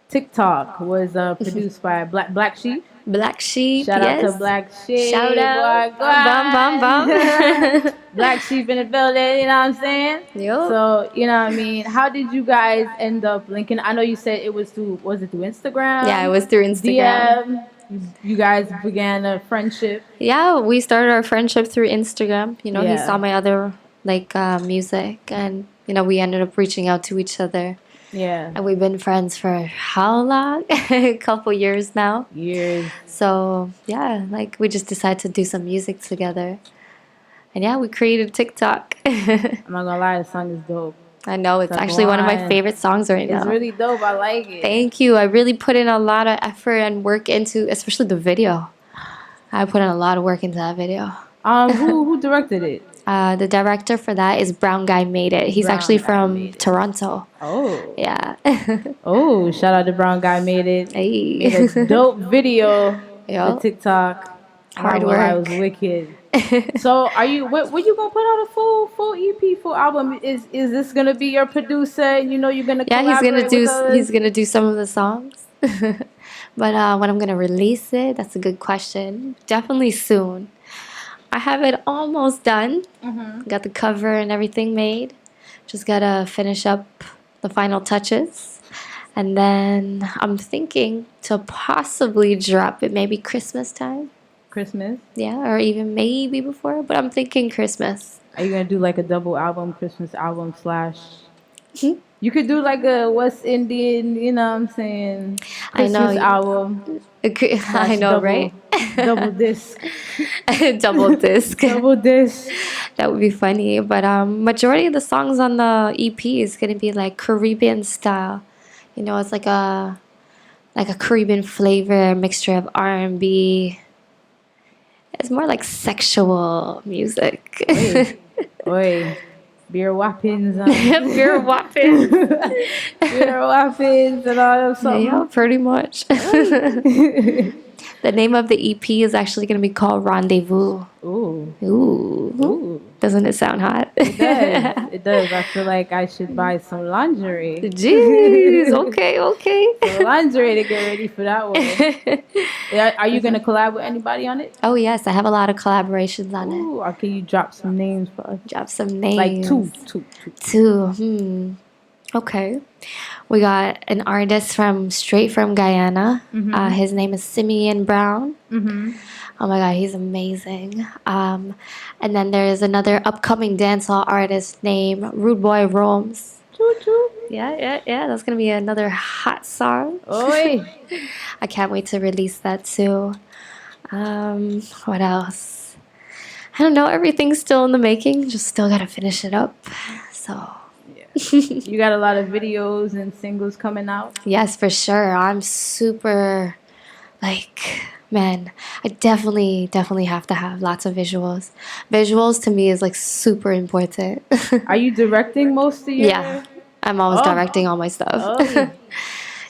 TikTok was produced by Black Sheep. Black Sheep, Shout out to Black Sheep. Shout out. Bum, Bum, bum, bum. Black Sheep in the building, you know what I'm saying? Yo. So, you know what I mean? How did you guys end up linking? I know you said it was through Instagram? Yeah, it was through Instagram. DM. You guys began a friendship. Yeah, we started our friendship through Instagram. You know, he Yeah. saw my other music, and you know, we ended up reaching out to each other. Yeah. And we've been friends for how long? A couple years now. Years. So yeah, like we just decided to do some music together. And yeah, we created TikTok. I'm not gonna lie, the song is dope. I know, it's Stop actually one of my lying. favorite songs right now. It's really dope. I like it. Thank you. I really put in a lot of effort and work into, especially the video. I put in a lot of work into that video. Who directed it? The director for that is Brown Guy Made It. He's Brown actually Guy from Made It. Toronto. Oh. Yeah. Oh, shout out to Brown Guy Made It. Hey. Made a dope video Yo. for TikTok. Hard I was work. wicked. So are you when you gonna put out a full EP, full album? Is this gonna be your producer and you know you're gonna Yeah, collaborate with us? he's gonna do some of the songs. But when I'm gonna release it, that's a good question. Definitely soon. I have it almost done. Got the cover and everything made. Just gotta finish up the final touches. And then I'm thinking to possibly drop it maybe Christmas time. Christmas? Yeah, or even maybe before, but I'm thinking Christmas. Are you gonna do like a double album, Christmas album / You could do like a West Indian, you know what I'm saying? I know. Christmas album. I know, double, right? Double disc. Double disc. Double disc. That would be funny. But majority of the songs on the EP is gonna be like Caribbean style. You know, it's like a Caribbean flavor, mixture of R&B. It's more like sexual music. Oi. Beer whoppings. Beer whoppings. Beer whoppings and all that stuff. Yeah, pretty much. The name of the EP is actually going to be called Rendezvous. Ooh. Ooh. Doesn't it sound hot? It does. It does. I feel like I should buy some lingerie. Jeez. Okay. Some lingerie to get ready for that one. Yeah, are you going to collab with anybody on it? Oh, yes. I have a lot of collaborations on it. Ooh, or can you drop some names for us? Drop some names. Like two. Okay. We got an artist straight from Guyana. His name is Simeon Brown. Oh my God, he's amazing. And then there's another upcoming dancehall artist named Rude Boy Roams. Yeah. That's gonna be another hot song. Oi. I can't wait to release that too. What else? I don't know. Everything's still in the making. Just still gotta finish it up. So. You got a lot of videos and singles coming out? Yes, for sure. I'm super, man, I definitely have to have lots of visuals. Visuals to me is super important. Are you directing most of your? Yeah, I'm always directing all my stuff. Oh.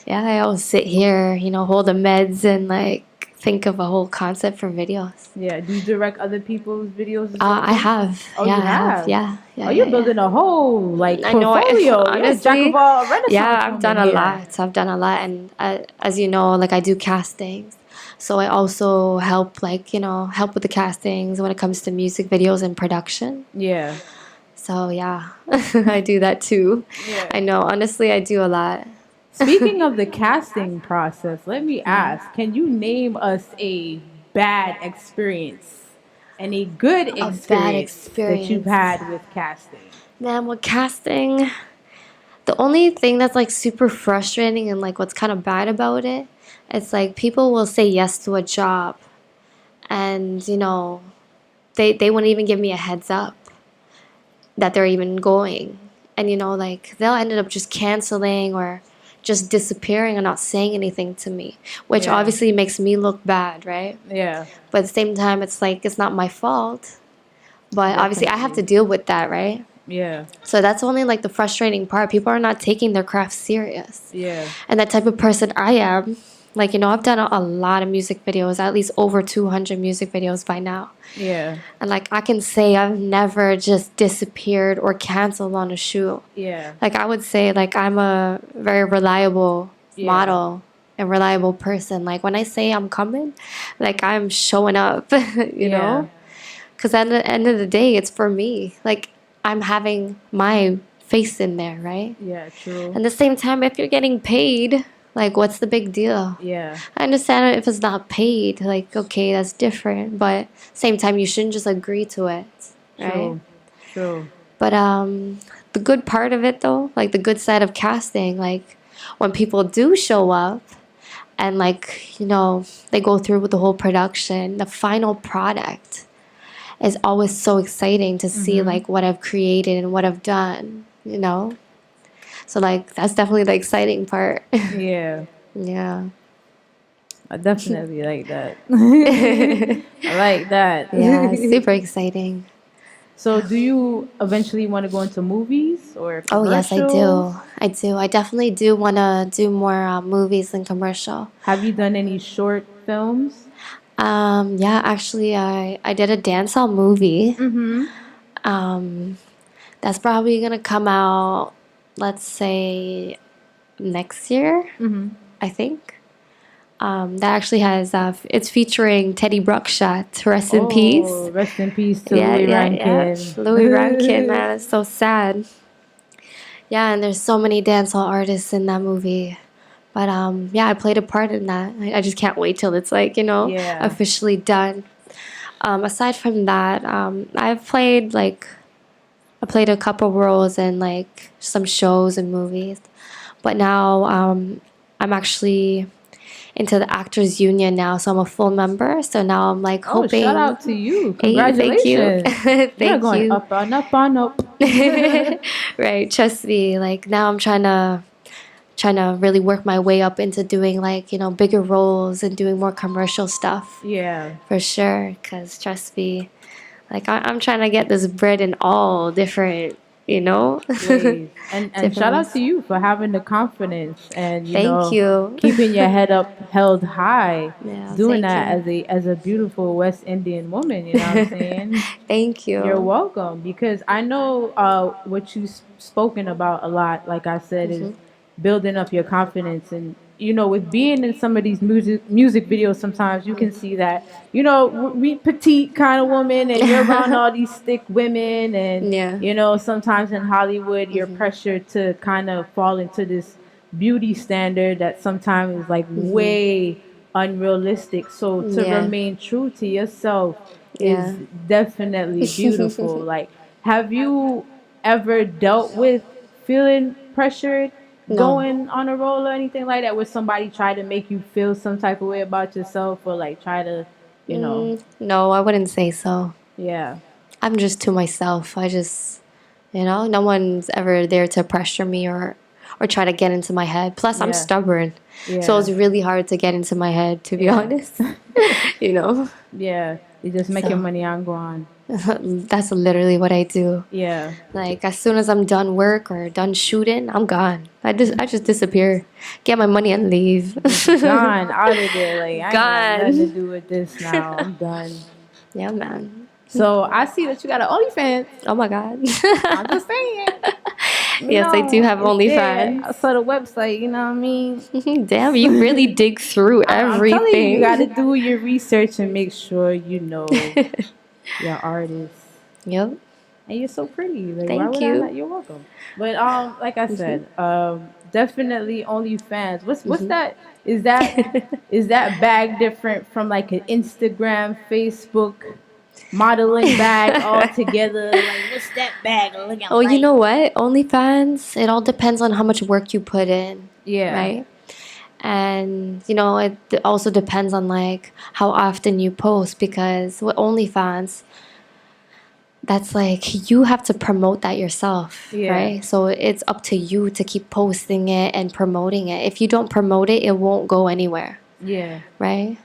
Yeah, I always sit here, hold the meds and think of a whole concept for videos. Yeah, do you direct other people's videos as well? I have. Oh, yeah, you I have. have? Yeah. Oh, you're building a whole portfolio. Honestly, Jack of all renaissance. yeah, I've done a woman lot. I've done a lot, and as you know, I do castings. So I also help, help with the castings when it comes to music videos and production. Yeah. So yeah, I do that too. Yeah. I know. Honestly, I do a lot. Speaking of the casting process, let me ask, can you name us a bad experience and a good experience that you've had with casting? Man, with casting, the only thing that's super frustrating and what's kind of bad about it, it's people will say yes to a job and, they wouldn't even give me a heads up that they're even going. And, they'll end up just canceling or just disappearing and not saying anything to me, which Yeah. obviously makes me look bad, right? Yeah. But at the same time, it's like it's not my fault. But obviously, I have to Definitely. deal with that, right? Yeah. So that's only like the frustrating part. People are not taking their craft serious. Yeah. And that type of person I am, like, you know, I've done a lot of music videos, at least over 200 music videos by now. Yeah. And like, I can say I've never just disappeared or canceled on a shoot. Yeah. Like, I would say, like, I'm a very reliable Yeah. model and reliable person. Like, when I say I'm coming, like, I'm showing up, you know? Because at the end of the day, it's for me. Like, I'm having my face in there, right? Yeah, true. At the same time, if you're getting paid, like, what's the big deal? Yeah. I understand if it's not paid, like, okay, that's different. But same time, you shouldn't just agree to it, right? True. True. But the good part of it, though, like the good side of casting, like when people do show up and, like, you know, they go through with the whole production, the final product is always so exciting to see, like, what I've created and what I've done, you know? So, like, that's definitely the exciting part. Yeah. Yeah. I definitely like that. I like that. Yeah, it's super exciting. So, do you eventually want to go into movies or Oh, yes, I do. commercials? I do. I definitely do want to do more movies and commercial. Have you done any short films? Yeah, actually, I did a dancehall movie. Mm-hmm. That's probably gonna come out, let's say, next year. Mm-hmm. I think. That actually has it's featuring Teddy Bruckshot. Rest in peace. Rest in peace to Yeah, Louis yeah, Rankin. yeah. Louis Rankin, man, it's so sad. Yeah, and there's so many dancehall artists in that movie. But yeah, I played a part in that. I just can't wait till it's like, you know, Yeah. officially done. Aside from that, I played a couple roles in like some shows and movies. But now I'm actually into the Actors Union now, so I'm a full member. So now I'm like hoping. Shout out to you! Hey, Congratulations! thank you. You're going up and up and up. Right, trust me. Like now I'm trying to really work my way up into doing like, you know, bigger roles and doing more commercial stuff. Yeah. For sure, because trust me, like I'm trying to get this bread in all different, you know. Ways. And Different shout out ways. to you for having the confidence and Thank you. keeping your head up held high. Yeah, doing thank that as a beautiful West Indian woman. You know what I'm saying? Thank you. You're welcome, because I know what you've spoken about a lot. Like I said, is building up your confidence. And you know, with being in some of these music videos, sometimes you can see that, you know, we petite kind of woman, and you're around all these thick women, and you know, sometimes in Hollywood you're pressured to kind of fall into this beauty standard that sometimes is like way unrealistic. So to remain true to yourself is definitely beautiful. Like, have you ever dealt with feeling pressured going on a role or anything like that, where somebody try to make you feel some type of way about yourself, or like try to, you know? No, I wouldn't say so. Yeah. I'm just to myself. I just, you know, no one's ever there to pressure me or try to get into my head. Plus, I'm stubborn. So it's really hard to get into my head, to be honest. You know? Yeah. You just make your money on go on. That's literally what I do. Yeah. Like, as soon as I'm done work or done shooting, I'm gone. I just disappear, get my money and leave. Gone out of there. Like, I ain't got nothing to Gone. do with this now. I'm done. Yeah, man. So I see that you got an OnlyFans. Oh my God. I'm just saying. Yes, I do have OnlyFans. I saw the website, you know what I mean? Damn, you really dig through everything. I'm telling you gotta do your research and make sure you know your artist. Yep. And you're so pretty. Like, Thank why would you. I not? You're welcome. But like I said, definitely OnlyFans. What's that? Is that bag different from like an Instagram, Facebook modeling bag all together? Like, what's that bag looking Oh, like? you know what? OnlyFans, it all depends on how much work you put in. Yeah. Right? And, you know, it also depends on, like, how often you post. Because with OnlyFans, that's like you have to promote that yourself, Yeah. right? So it's up to you to keep posting it and promoting it. If you don't promote it, it won't go anywhere, Yeah. right?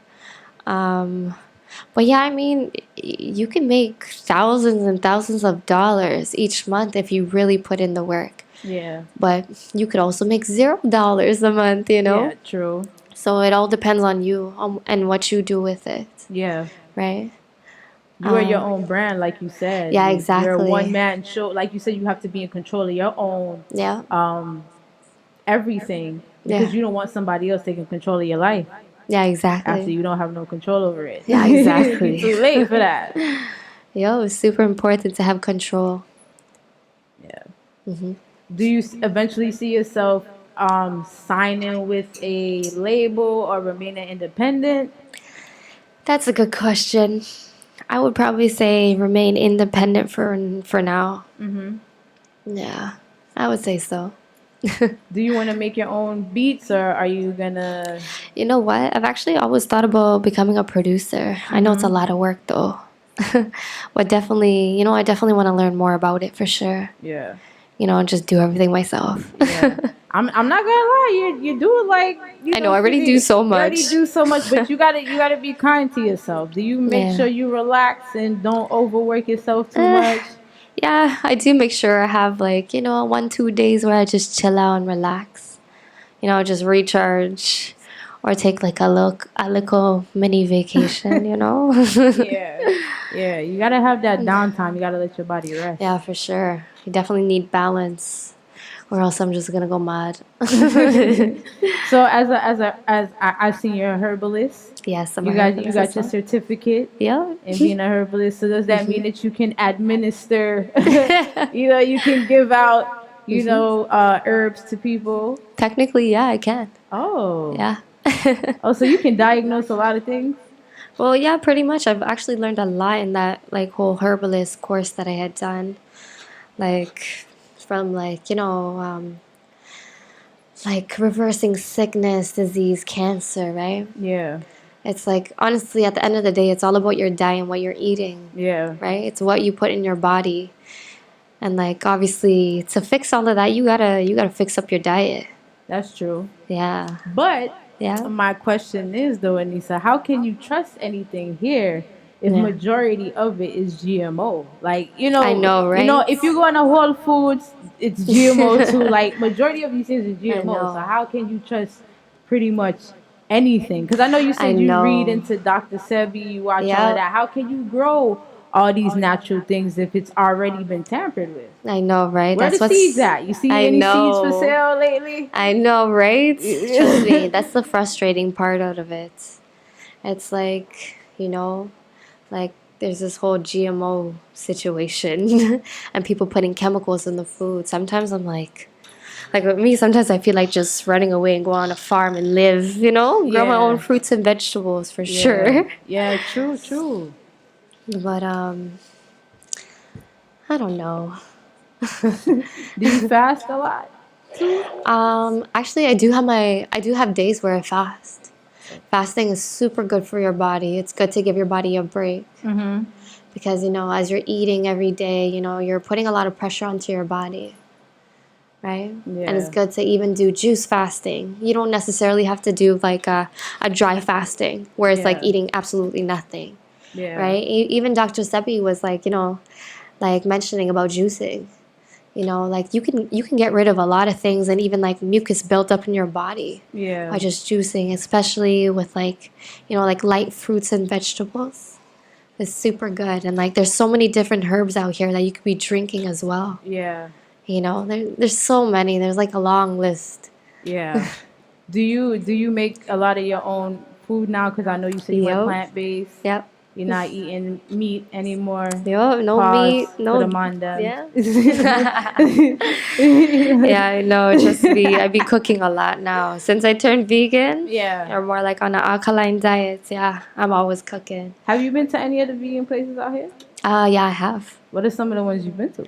But yeah, I mean, you can make thousands and thousands of dollars each month if you really put in the work. Yeah. But you could also make $0 a month, you know? Yeah, true. So it all depends on you and what you do with it, Yeah. right? You are your own brand, like you said. Yeah, You're a exactly. one-man show. Like you said, you have to be in control of your own everything because Yeah. you don't want somebody else taking control of your life Yeah, exactly. after you don't have no control over it. Yeah, exactly. Too late for that. Yo, it's super important to have control. Yeah. Hmm. Do you eventually see yourself signing with a label or remaining independent? That's a good question. I would probably say remain independent for now. Mm-hmm. Yeah, I would say so. Do you want to make your own beats or are you gonna? You know what? I've actually always thought about becoming a producer. I know it's a lot of work though. But definitely, I definitely want to learn more about it for sure. Yeah. And just do everything myself. Yeah. I'm not gonna lie, you do it like I know I already do so much. You already do so much, but you gotta be kind to yourself. Do you make sure you relax and don't overwork yourself too much? Yeah, I do make sure I have 1-2 days where I just chill out and relax. Just recharge or take like a little mini vacation, Yeah, you gotta have that downtime. You gotta let your body rest. Yeah, for sure. You definitely need balance, or else I'm just gonna go mad. So as I've seen you're a herbalist. Yes, I'm you a got herbalist you got as your well. certificate. Yeah. And being a herbalist. So does that mean that you can administer? You can give out herbs to people. Technically, yeah, I can. Oh. Yeah. Oh, so you can diagnose a lot of things? Well, yeah, pretty much. I've actually learned a lot in that whole herbalist course that I had done. From reversing sickness, disease, cancer, right? Yeah. It's honestly at the end of the day, it's all about your diet and what you're eating. Yeah. Right? It's what you put in your body. And obviously to fix all of that, you gotta fix up your diet. That's true. Yeah. But yeah, my question is though, Anissa, how can you trust anything here if Yeah. majority of it is GMO? I know, right? If you go on a Whole Foods, it's GMO too. Majority of these things is GMO. So how can you trust pretty much anything? Because I know you said you read into Dr. Sebi, you watch all of that. How can you grow all these natural things if it's already been tampered with? I know, right? Where the seeds at? You see any seeds for sale lately? I know, right? Trust me, that's the frustrating part out of it. It's there's this whole GMO situation and people putting chemicals in the food. Sometimes I'm like with me, sometimes I feel like just running away and go on a farm and live, grow my own fruits and vegetables for sure. Yeah, true. But I don't know. Do you fast a lot? Actually, I do have days where I fast. Fasting is super good for your body. It's good to give your body a break. Mm-hmm. Because as you're eating every day, you're putting a lot of pressure onto your body, right? Yeah. And it's good to even do juice fasting. You don't necessarily have to do a dry fasting where it's eating absolutely nothing. Yeah. Right? Even Dr. Sebi was mentioning about juicing. You can get rid of a lot of things and even mucus built up in your body. Yeah. By just juicing, especially with light fruits and vegetables. It's super good. And there's so many different herbs out here that you could be drinking as well. Yeah. There's so many. There's a long list. Yeah. Do you make a lot of your own food now? Because I know you said you went plant-based. Yep. You're not eating meat anymore. Yo, no Pause meat, no. For the Manda. Yeah. Yeah, I know. Just I be cooking a lot now since I turned vegan. Yeah. Or more on an alkaline diet. Yeah, I'm always cooking. Have you been to any of the vegan places out here? Yeah, I have. What are some of the ones you've been to?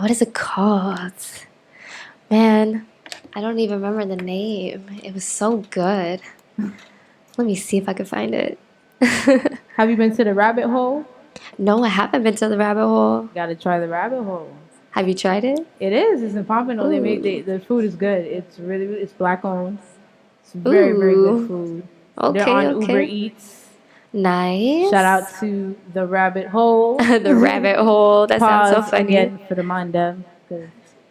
What is it called? Man, I don't even remember the name. It was so good. Let me see if I can find it. Have you been to the Rabbit Hole? No, I haven't been to the rabbit hole. Gotta try the rabbit hole. Have you tried it? It is. It's in Pompano. They make the food is good. It's black owned. It's very very good food. They're Okay, on Uber okay. Eats. Nice. Shout out to the rabbit hole. The rabbit hole. That sounds so Pause funny. again for the Manda.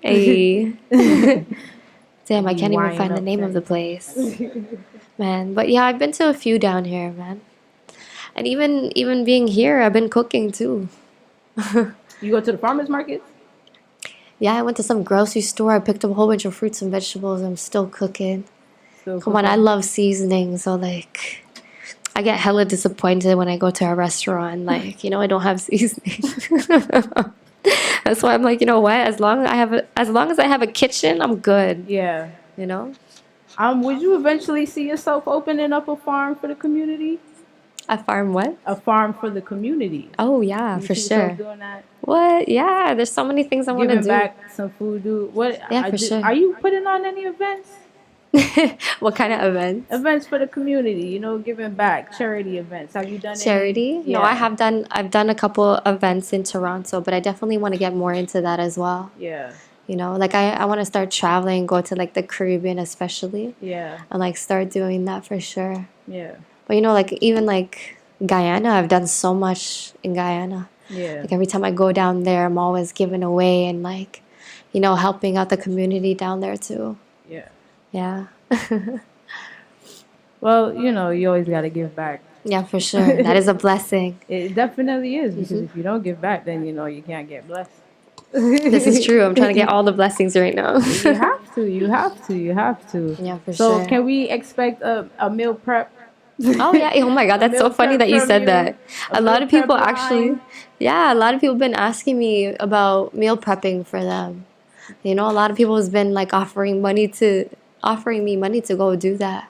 Hey. Damn, I can't even Wine find the up name there. of the place. Man, but yeah, I've been to a few down here, man. And even being here, I've been cooking too. You go to the farmers market? Yeah, I went to some grocery store. I picked up a whole bunch of fruits and vegetables. I'm still cooking. Come on, I love seasoning, so like I get hella disappointed when I go to a restaurant, like, you know, I don't have seasoning. That's why I'm like, you know what? As long as I have a kitchen, I'm good. Yeah. You know? Would you eventually see yourself opening up a farm for the community? A farm what? A farm for the community. Oh yeah, You for see yourself sure. doing that? What? Yeah, there's so many things I want to Giving do. back some food, dude. What? Yeah, for sure. Are you putting on any events? What kind of events? Events for the community, you know, giving back, charity events. Have you done Charity? Any? No, I've done a couple events in Toronto, but I definitely want to get more into that as well. Yeah. You know, like I want to start traveling, go to like the Caribbean especially. Yeah. And like start doing that for sure. Yeah. But you know, like even like Guyana, I've done so much in Guyana. Yeah. Like every time I go down there, I'm always giving away and like, you know, helping out the community down there too. Yeah. Yeah. Well, you know, you always got to give back. Yeah, for sure. That is a blessing. It definitely is, because if you don't give back, then, you know, you can't get blessed. This is true. I'm trying to get all the blessings right now. You have to. You have to. You have to. Yeah, for so sure. can we expect a meal prep? Oh yeah. Oh my God, that's so Meal funny prep that you from said you? that. A A lot meal of people prep actually, line? yeah, a lot of people have been asking me about meal prepping for them. You know, a lot of people has been like offering me money to go do that.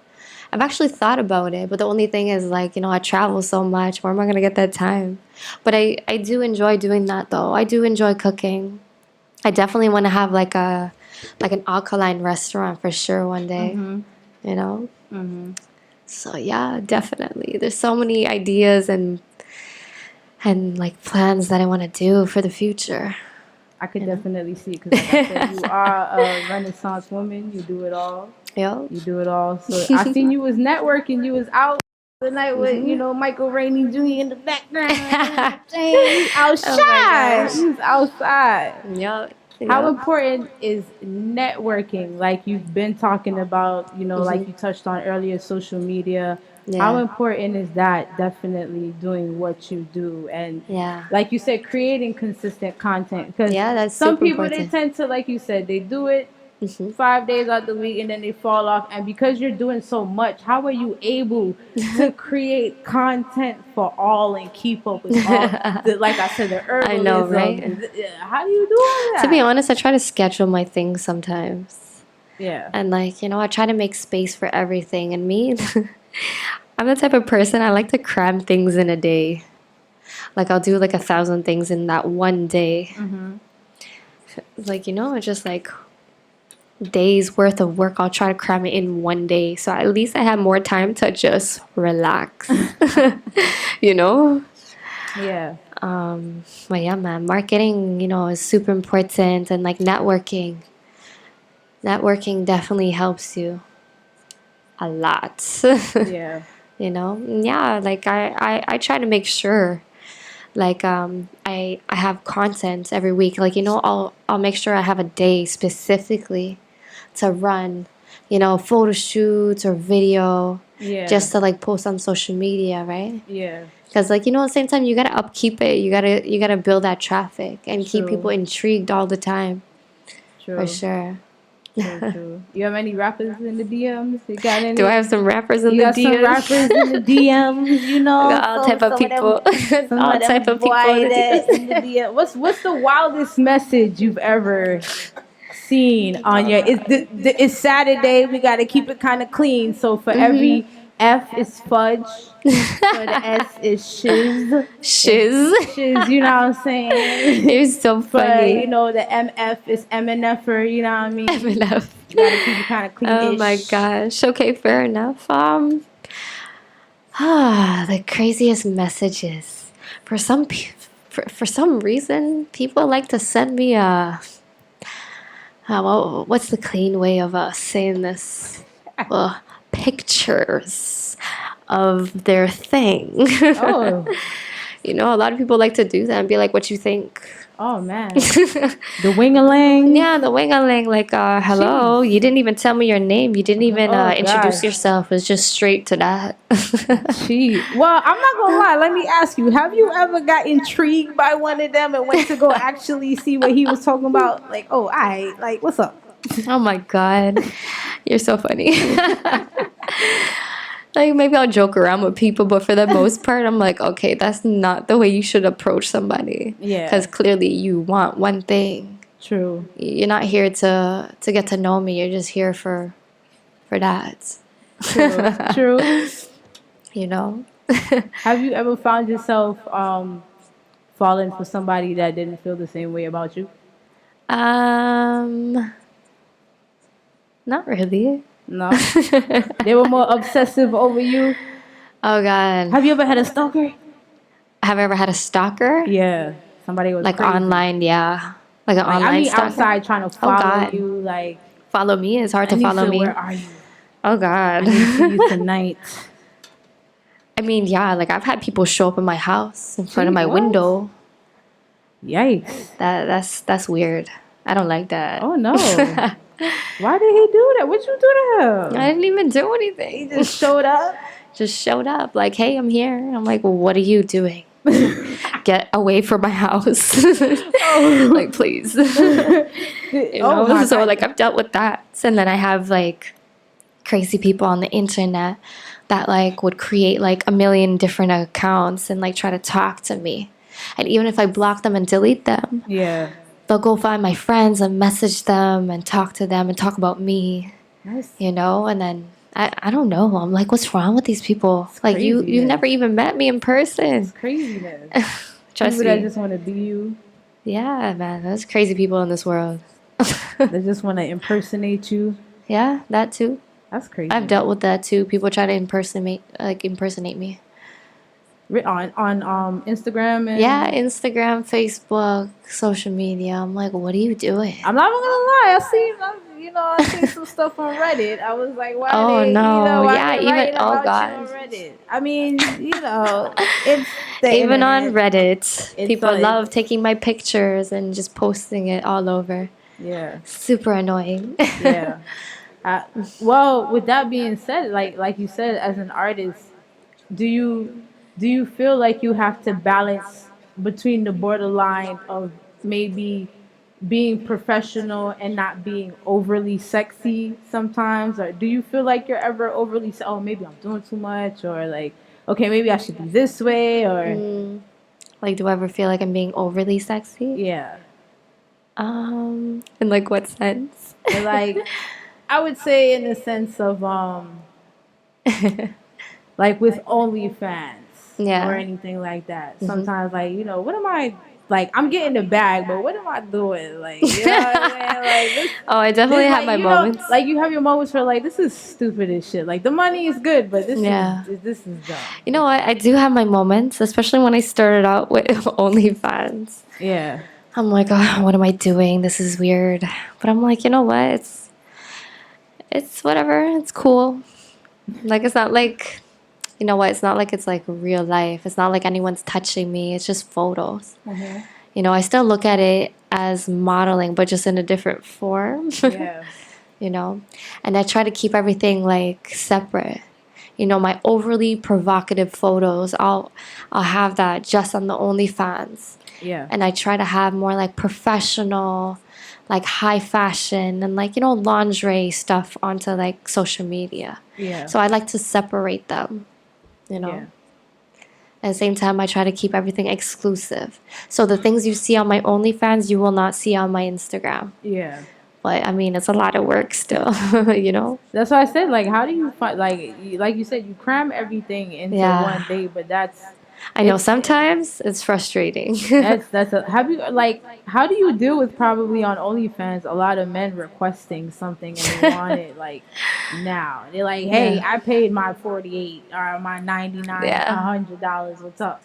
I've actually thought about it, but the only thing is like, you know, I travel so much. Where am I gonna get that time? But I do enjoy doing that though. I do enjoy cooking. I definitely want to have like an alkaline restaurant for sure one day. You know. So yeah, definitely. There's so many ideas and like plans that I want to do for the future. I could definitely see, because like I said, you are a Renaissance woman. You do it all. Yeah. You do it all. So I seen you was networking. You was out the night with, you know, Michael Rainey Jr. in the background. Dang, outside. He was outside. Yeah. How important is networking? Like you've been talking about, you know, like you touched on earlier, social media. Yeah. How important is that? Definitely doing what you do, and like you said, creating consistent content. Because that's some super people important. they tend to, like you said, they do it 5 days out the week and then they fall off. And because you're doing so much, how are you able to create content for all and keep up with all? Like I said, the herbalism. I know, right? How do you do all that? To be honest, I try to schedule my things sometimes. Yeah. And like, you know, I try to make space for everything. And me, I'm the type of person, I like to cram things in a day. Like I'll do like 1,000 things in that one day. Like, you know, it's just like days worth of work. I'll try to cram it in one day. So at least I have more time to just relax. You know? Yeah. But yeah, man, marketing, you know, is super important, and like networking definitely helps you a lot. Yeah. You know, yeah, like I try to make sure like I have content every week. Like, you know, I'll make sure I have a day specifically to run, you know, photo shoots or video, just to like post on social media, right? Yeah. Because like, you know, at the same time, you gotta upkeep it. You gotta build that traffic and keep True. people intrigued all the time. True. For sure. True. You have any rappers in the DMs? You got any? Do I have some rappers in You the got DMs? some rappers in the DMs, you know? I got all type of people. Some All of them type of people boy in the that in the DM. What's the wildest message you've ever seen on your? It's Saturday. We got to keep it kind of clean. So for every F is fudge, for the S is shiz. Shiz. Shiz, you know what I'm saying? It's so For, funny. you know, the MF is MNFer, you know what I mean? MNF. You gotta keep it kind of clean. Oh my gosh. Okay, fair enough. The craziest messages. For some reason, people like to send me what's the clean way of saying this? Pictures of their thing. Oh. You know, a lot of people like to do that and be like, "What you think?" Oh man. The wing-a-ling. Yeah, the wing-a-ling. Like, hello, you didn't even tell me your name. You didn't even introduce yourself. It's just straight to that. Gee. Well, I'm not gonna lie. Let me ask you: have you ever got intrigued by one of them and went to go actually see what he was talking about? Like, oh, like, what's up? Oh my god, you're so funny. Like, maybe I'll joke around with people, but for the most part, I'm like, okay, that's not the way you should approach somebody. Yeah. Because clearly you want one thing. True. You're not here to get to know me. You're just here for that. True. You know? Have you ever found yourself falling for somebody that didn't feel the same way about you? Not really. No. They were more obsessive over you. Oh god. Have you ever had a stalker? Have I ever had a stalker? Yeah. Somebody was like crazy. Online, yeah. Like an online stalker. Outside trying to follow you, like follow me. It's hard to follow me. Where are you? Oh god. I need to see you tonight. I mean, yeah, like I've had people show up in my house in front of my window. Yikes. That's weird. I don't like that. Oh no. Why did he do that? What'd you do to him? I didn't even do anything. He just showed up? Just showed up. Like, hey, I'm here. I'm like, well, what are you doing? Get away from my house. Like, please. You know? So, like, I've dealt with that. And then I have, like, crazy people on the internet that, like, would create, like, a million different accounts and, like, try to talk to me. And even if I block them and delete them. Yeah. They'll go find my friends and message them and talk to them and talk about me. Nice. You know, and then I don't know. I'm like, what's wrong with these people? It's like craziness. you've never even met me in person. It's craziness. Trust people me. that just want to be you. Yeah, man. There's crazy people in this world. They just want to impersonate you. Yeah, that too. That's crazy. I've dealt with that too. People try to impersonate me. On Instagram and yeah, Instagram, Facebook, social media. I'm like, what are you doing? I'm not even gonna lie. I seen some stuff on Reddit. I was like, why? Oh they, no, you know, why yeah, they even writing oh about god. you on Reddit? I mean, you know, it's the even on internet. Reddit, people like, love taking my pictures and just posting it all over. Yeah, super annoying. Yeah. Well, with that being said, like you said, as an artist, do you feel like you have to balance between the borderline of maybe being professional and not being overly sexy sometimes? Or do you feel like you're ever overly, maybe I'm doing too much, or like, okay, maybe I should be this way, or like, do I ever feel like I'm being overly sexy? Yeah. In like what sense? And like, I would say in the sense of like with OnlyFans. Yeah. Or anything like that. Sometimes, like, you know, what am I, like, I'm getting the bag, but what am I doing? Like, you know what I'm saying? Like, this, I definitely have like, my you moments. Know, like, you have your moments where, like, this is stupid as shit. Like, the money is good, but this is dumb. You know what? I do have my moments, especially when I started out with OnlyFans. Yeah. I'm like, oh, what am I doing? This is weird. But I'm like, you know what? It's whatever. It's cool. Like, it's not like... You know what? It's not like it's like real life. It's not like anyone's touching me. It's just photos. Mm-hmm. You know, I still look at it as modeling, but just in a different form. Yeah. You know, and I try to keep everything like separate. You know, my overly provocative photos, I'll have that just on the OnlyFans. Yeah. And I try to have more like professional, like high fashion and like, you know, lingerie stuff onto like social media. Yeah. So I like to separate them. You know, at the same time, I try to keep everything exclusive. So the things you see on my OnlyFans, you will not see on my Instagram. Yeah. But I mean, it's a lot of work still, you know? That's why I said, like, how do you find, like you said, you cram everything into one day, but that's... I know sometimes it's frustrating. Have you, like, how do you deal with probably on OnlyFans a lot of men requesting something and they want it like now? They're like, hey, I paid my $48 or my $99, $100. What's up?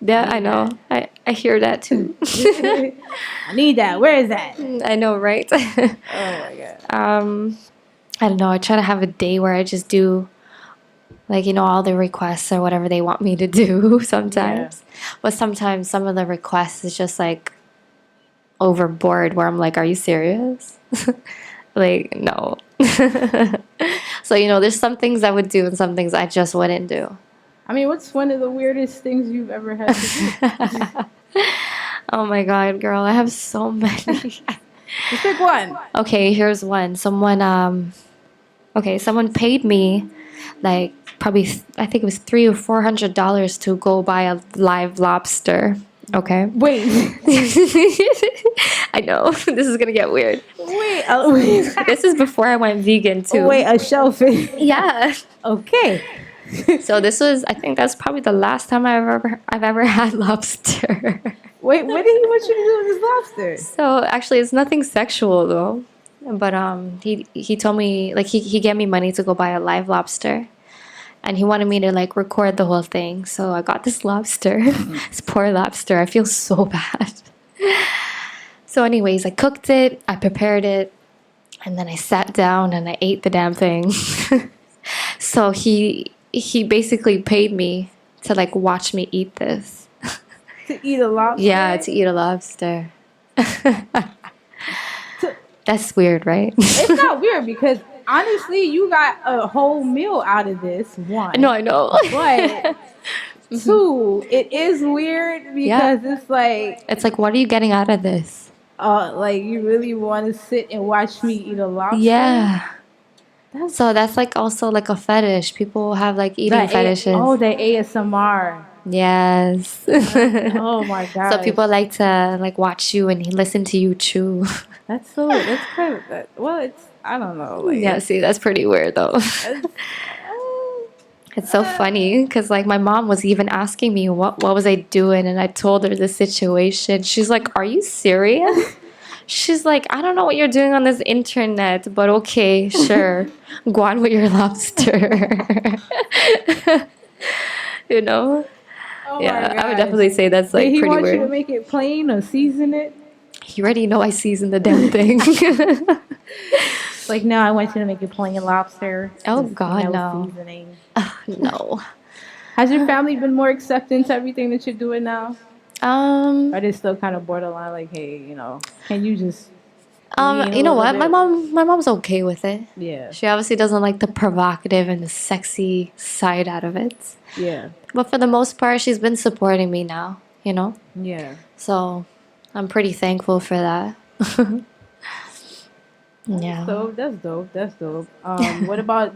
Yeah, I know. I hear that too. I need that. Where is that? I know, right? Oh my god. I don't know. I try to have a day where I just do, like, all the requests or whatever they want me to do sometimes. But sometimes some of the requests is just like overboard where I'm like, are you serious? Like, no. So, there's some things I would do and some things I just wouldn't do. I mean, what's one of the weirdest things you've ever had to do? Oh my god, girl, I have so many. Just pick one. Okay, here's one. Someone paid me like probably I think it was $300 or $400 to go buy a live lobster. Okay. Wait. I know this is gonna get weird. Wait. This is before I went vegan too. Wait, a shellfish. Yeah. Okay. So I think that's probably the last time I've ever had lobster. Wait, what did he want you to do with this lobster? So actually, it's nothing sexual though. But he told me, like, he gave me money to go buy a live lobster, and he wanted me to like record the whole thing. So I got this lobster, this poor lobster. I feel so bad. So anyways, I cooked it, I prepared it, and then I sat down and I ate the damn thing. So he basically paid me to like watch me eat this. To eat a lobster? Yeah, to eat a lobster. That's weird, right? It's not weird because honestly, you got a whole meal out of this. One. No, I know. But two, it is weird because it's like, what are you getting out of this? Like you really want to sit and watch me eat a lobster? Yeah. So that's like also like a fetish. People have like eating fetishes. The ASMR. Yes. Oh my god. So people like to like watch you and listen to you chew. That's kind of well, it's I don't know. Like, yeah, see, that's pretty weird though. It's so funny because like my mom was even asking me what was I doing, and I told her the situation. She's like, "Are you serious?" She's like, "I don't know what you're doing on this internet, but okay, sure, go on with your lobster." Oh yeah, I would definitely say that's like Did he pretty want weird. you to make it plain or season it? You already know I seasoned the damn thing. Like, no, I want you to make it plain lobster. Oh God, no. Seasoning. No. Has your family been more accepting to everything that you're doing now? Or they still kind of borderline, like, hey, can you just? You know what? My mom's okay with it. Yeah. She obviously doesn't like the provocative and the sexy side out of it. Yeah. But for the most part, she's been supporting me now. Yeah. So I'm pretty thankful for that. Yeah. That's dope. What about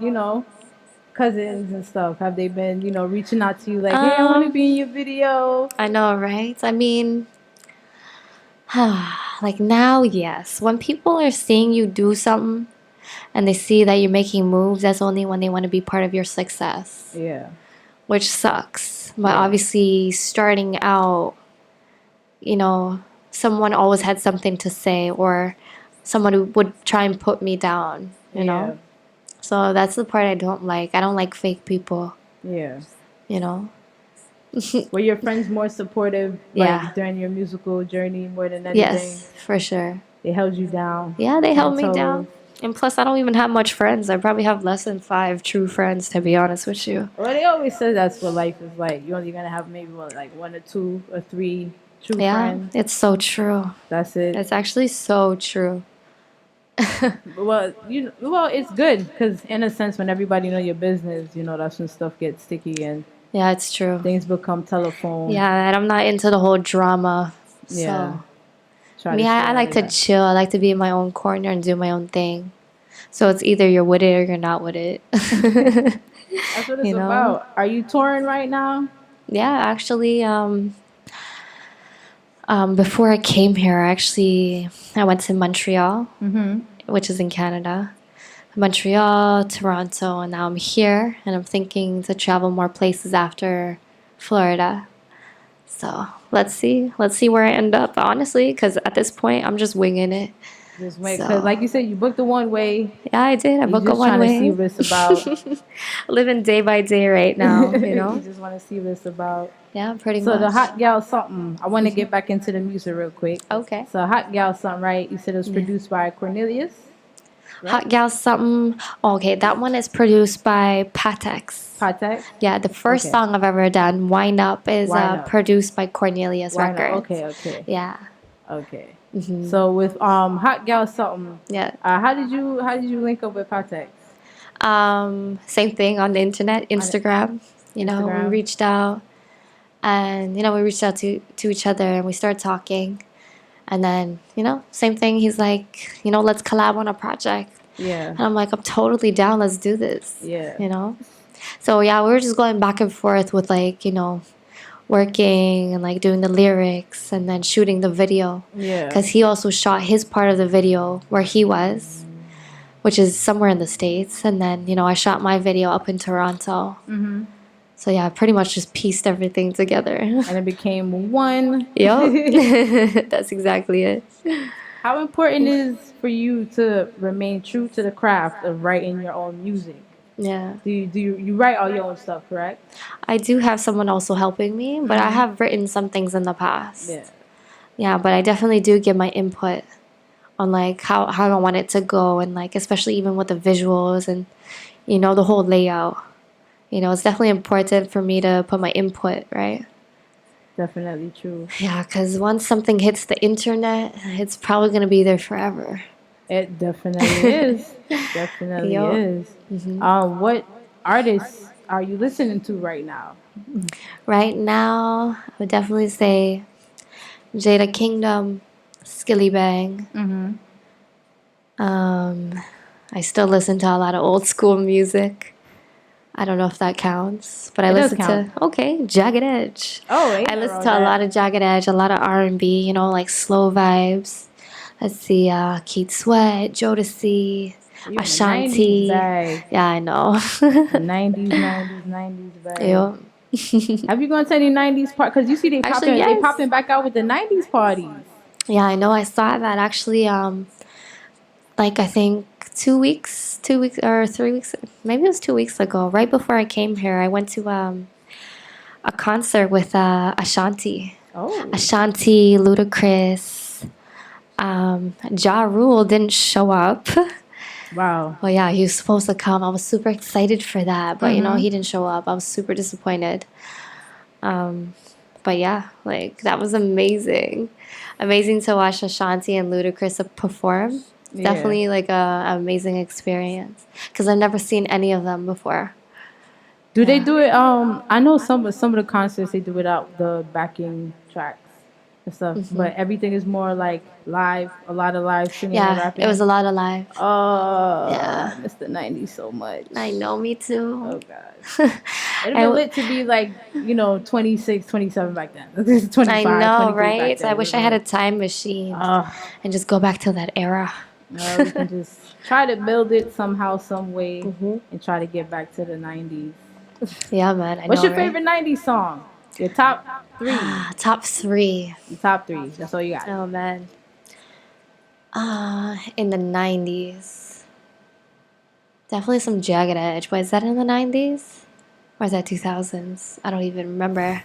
cousins and stuff? Have they been reaching out to you like, hey, I want to be in your video? I know, right? I mean, like now, yes. When people are seeing you do something and they see that you're making moves, that's only when they want to be part of your success. Yeah. Which sucks. But obviously, starting out, someone always had something to say, or someone who would try and put me down, you know? So that's the part I don't like. I don't like fake people. Yeah. Were your friends more supportive during your musical journey more than anything? Yes, for sure. They held you down. Yeah, they held me down. And plus, I don't even have much friends. I probably have less than 5 true friends, to be honest with you. Well, they always say that's what life is like. You're only going to have maybe like 1 or 2 or 3 true friends. Yeah, it's so true. That's it. It's actually so true. Well, it's good because in a sense, when everybody know your business, that's when stuff gets sticky and yeah, it's true. Things become telephone. Yeah, and I'm not into the whole drama. Yeah. So. I like to chill. I like to be in my own corner and do my own thing. So it's either you're with it or you're not with it. That's what it's about. Are you touring right now? Yeah, actually, before I came here, I went to Montreal, which is in Canada. Montreal, Toronto, and now I'm here, and I'm thinking to travel more places after Florida. So let's see where I end up, honestly, because at this point, I'm just winging it. Just wait, because like you said, you booked the one way. Yeah, I did. I booked a one trying way. to see what it's about. Living day by day right now, you know? You just want to see what it's about. Yeah, pretty so much. the Hot Gal Something, I want to get back into the music real quick. Okay. So Hot Gal Something, right? You said it was produced by Cornelius? Right? Hot Gal Something. Okay, that one is produced by Patex. Patex? Yeah, the first song I've ever done, Wind Up, is produced by Cornelius Records. Okay. Yeah. Okay. So with Hot Gal Something, how did you link up with Patex? Same thing on the internet, Instagram. You know, we reached out, and we reached out to each other, and we started talking, and then same thing. He's like, let's collab on a project. Yeah. And I'm like, I'm totally down. Let's do this. Yeah. So yeah, we were just going back and forth with working and doing the lyrics and then shooting the video. Yeah. Because he also shot his part of the video where he was, which is somewhere in the States. And then, I shot my video up in Toronto. Mm-hmm. So yeah, I pretty much just pieced everything together. And it became one. Yep. That's exactly it. How important is for you to remain true to the craft of writing your own music? Yeah. Do you write all your own stuff, correct? I do have someone also helping me, but I have written some things in the past. Yeah. Yeah, but I definitely do give my input on how I want it to go, and especially even with the visuals and the whole layout. It's definitely important for me to put my input, right? Definitely true. Yeah, because once something hits the internet, it's probably going to be there forever. It definitely is. Definitely is. Mm-hmm. What artists are you listening to right now? Right now, I would definitely say Jada Kingdom, Skilly Bang. Mm-hmm. I still listen to a lot of old school music. I don't know if that counts, but I listen to Jagged Edge. Oh, I listen to a lot of Jagged Edge, a lot of R&B, slow vibes. Let's see, Keith Sweat, Jodeci, Ashanti. Yeah, I know. 90s bag. Yep. Have you gone to any 90s party? Because you see they popping back out with the 90s parties. Yeah, I know. I saw that actually. I think 2 weeks or 3 weeks. Maybe it was 2 weeks ago. Right before I came here, I went to a concert with Ashanti. Oh. Ashanti, Ludacris. Ja Rule didn't show up. Wow. Well, yeah, he was supposed to come. I was super excited for that, but he didn't show up. I was super disappointed. But yeah, that was amazing. Amazing to watch Ashanti and Ludacris perform. Yeah. Definitely an amazing experience because I've never seen any of them before. Do they do it? I know some of the concerts they do without the backing tracks and stuff, but everything is more live. A lot of live singing and rapping. It was a lot of live. Oh, yeah, it's the 90s so much. I know, me too. Oh god, it'd be lit to be 26, 27 back then. 25, I know, 23 right? back then. I wish I had a time machine and just go back to that era. We can just try to build it somehow, some way, and try to get back to the 90s. Yeah, man. What's your favorite 90s song? Your top 3. Top 3. Your top 3. That's all you got. Oh, man. In the 90s. Definitely some Jagged Edge. But is that in the 90s? Or is that 2000s? I don't even remember.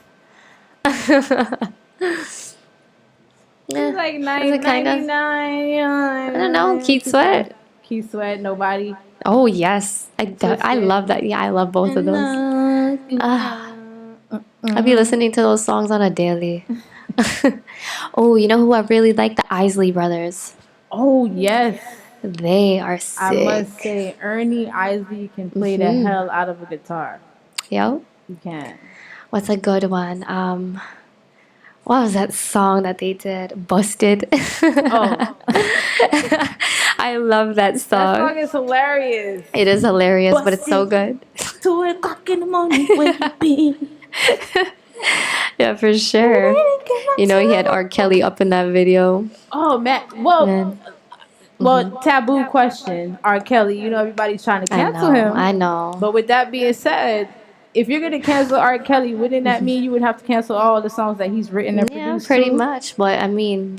It's like 99. I don't know. Keith Sweat. Keith Sweat, Nobody. Oh, yes. I love that. Yeah, I love both of those. I'll be listening to those songs on a daily. Oh, you know who I really like? The Isley Brothers. Oh, yes. They are sick. I must say, Ernie Isley can play the hell out of a guitar. Yo. You can. What's a good one? What was that song that they did? Busted. Oh. I love that song. That song is hilarious. It is hilarious, Busted. but it's so good. 2 o'clock in the morning, where you been? Yeah, for sure. He had R. Kelly up in that video. Oh, man. Well, taboo question. R. Kelly, everybody's trying to cancel him. I know. But with that being said, if you're going to cancel R. Kelly, wouldn't that mean you would have to cancel all the songs that he's written and produced? Yeah, pretty much. But, I mean,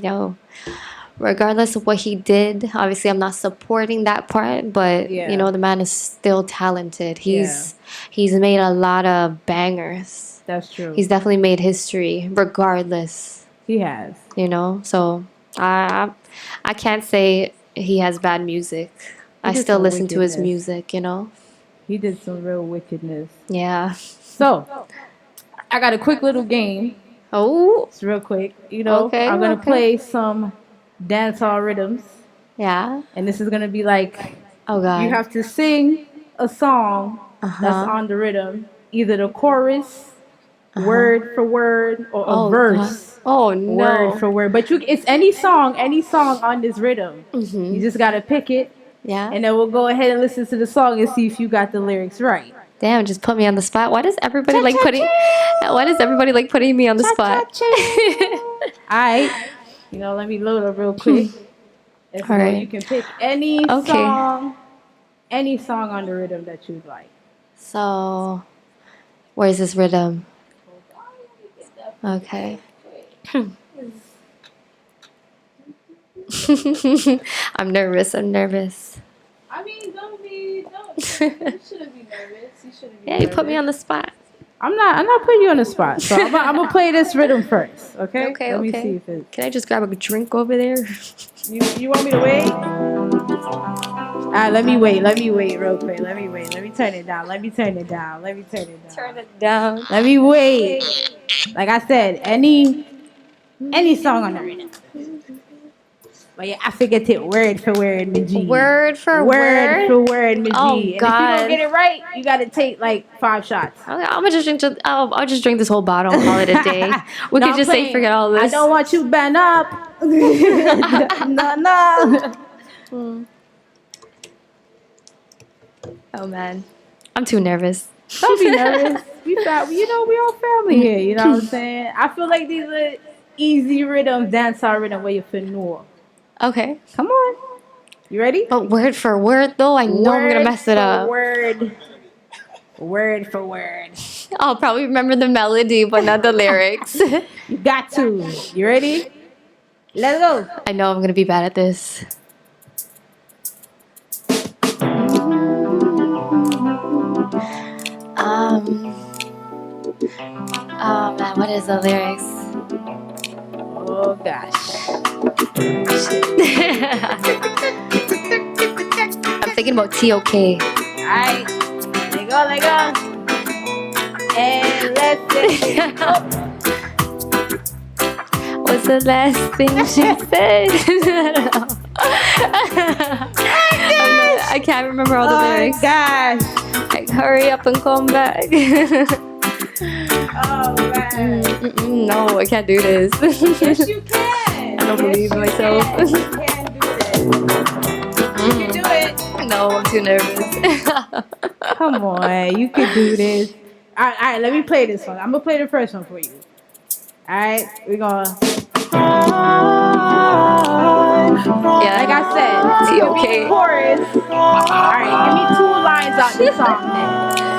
regardless of what he did, obviously I'm not supporting that part, but you know, the man is still talented. He's made a lot of bangers. That's true. He's definitely made history regardless. He has. You know, so I can't say he has bad music. I still listen to his music, you know. He did some real wickedness. Yeah. So, I got a quick little game. Oh. It's real quick. You know, I'm going to play some dancehall rhythms. Yeah. And this is going to be like, oh God, you have to sing a song that's on the rhythm. Either the chorus, word for word, or a verse. God. Oh, no. Word for word. But it's any song on this rhythm. You just got to pick it. Yeah. And then we'll go ahead and listen to the song and see if you got the lyrics right. Damn, just put me on the spot. Why does everybody like putting me on the spot? Alright. You know, let me load up real quick. All right. You can pick any song on the rhythm that you'd like. So, where's this rhythm? Okay. I'm nervous. I mean, don't. You shouldn't be nervous. You shouldn't be nervous. You put me on the spot. I'm not putting you on the spot. So I'm gonna play this rhythm first. Okay. Okay. Let me see if it. Can I just grab a drink over there? You want me to wait? Alright, let me wait real quick. Let me turn it down. Turn it down. Let me wait. Like I said, any song on the rhythm. But yeah, I forget it word for word, my G. Word for word, my G. Oh, and God. if you don't get it right, you gotta take like 5 shots. Okay, I'll just drink this whole bottle and call it a day. We could just say forget all this. I don't want you bent up. No. Oh man, I'm too nervous. Don't be nervous. We all family here. You know what I'm saying? I feel like these are easy rhythms, dancehall rhythm where you feel know. Okay. Come on. You ready? But word for word, though, I know I'm going to mess it up. Word for word. I'll probably remember the melody, but not the lyrics. You got to. You ready? Let's go. I know I'm going to be bad at this. Oh, man, what is the lyrics? Oh, gosh. I'm thinking about TOK. Alright. Let go. And let's see. What's the last thing she said? I can't remember all the lyrics. Oh, gosh. Like, hurry up and come back. Oh, man. No, I can't do this. Yes, you can. I don't believe in myself. You can do this. You can do it. No, I'm too nervous. Come on, you can do this. All right, let me play this one. I'm going to play the first one for you. All right, we're going to... Yeah. Like I said, TOK. Chorus. All right, give me 2 lines out the song then.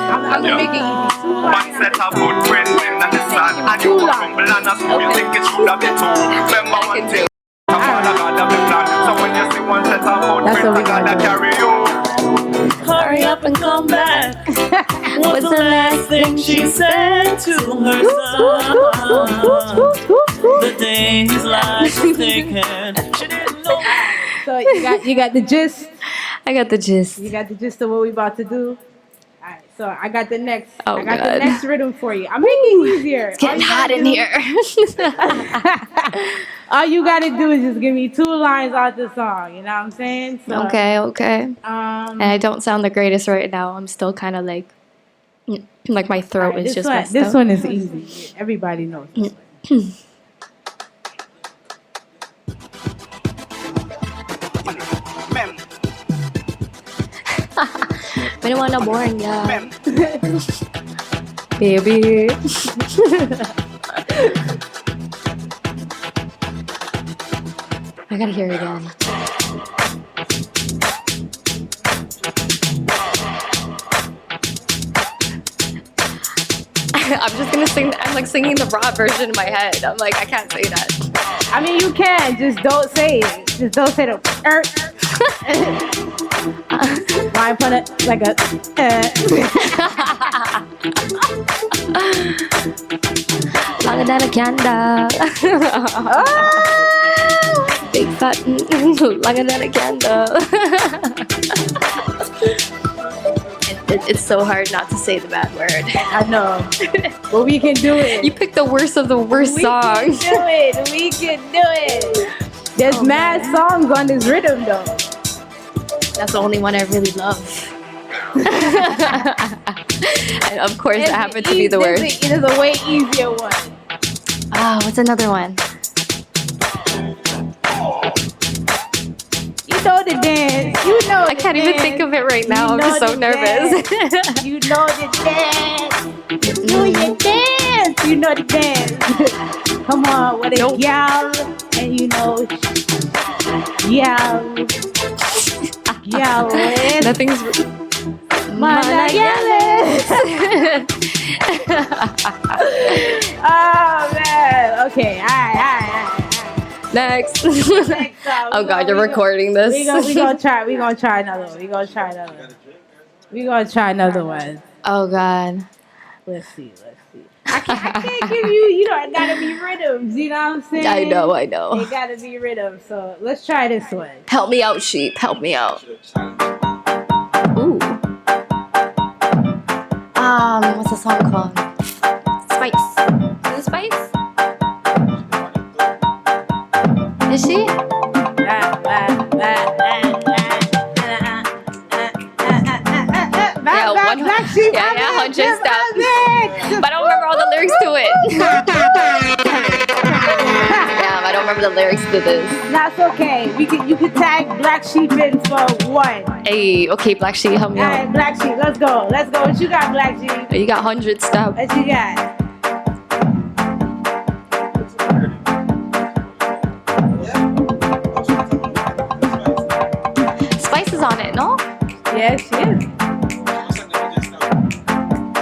I'm going to make it easy. 2 lines. One set of good friends in the sun, and you will rumble and us. You think it should have been 2. Remember one thing. So when you see one set of good friends, I gotta carry you. Hurry up and come back. What's the last thing she said to her son? The day his life was taken. She didn't know. So you got the gist. I got the gist. You got the gist of what we about to do. All right, so I got the next. Oh, I got God. the next rhythm for you. I'm making it easier. It's getting hot in here. All you gotta do is just give me 2 lines out the song. You know what I'm saying? So, Okay. And I don't sound the greatest right now. I'm still kind of like my throat right, is just one, messed this up. one is easy. Everybody knows this one. I don't want to born, yeah. Baby. I gotta hear it again. I'm just gonna sing. I'm like singing the raw version in my head. I'm like, I can't say that. I mean, you can, just don't say it. Just don't say the Why put it like a Longer than a candle. Big fat, longer than a candle. It's so hard not to say the bad word. I know. But we can do it. You picked the worst of the worst songs. We can do it. We can do it. There's mad songs on this rhythm though. That's the only one I really love. And of course, it happened to be the worst. It is a way easier one. Ah, what's another one? You know the dance. You know I can't even think of it right now. I'm just so nervous. You know the dance. Do your dance. You know the dance. Come on, with a gal, and you know, gal. Nothing's. Oh man. Okay. All right. Next. Oh God, you're recording this. We gonna try another one. We gonna try another one. Oh God. Let's see. I can't give you. You know, it gotta be rhythms. You know what I'm saying? I know. It gotta be rhythms. So let's try this one. Help me out, sheep. Help me out. Ooh. What's the song called? Spice. Is it Spice? Is she? Yeah, 100 steps. But I don't remember all the lyrics to it. Damn, I don't remember the lyrics to this. That's okay. You can tag Black Sheep in for one. Hey, okay, Black Sheep, help me out. Alright, Black Sheep, let's go. What you got, Black Sheep? You got 100 steps. What you got? Spice is on it, no? Yes, she is.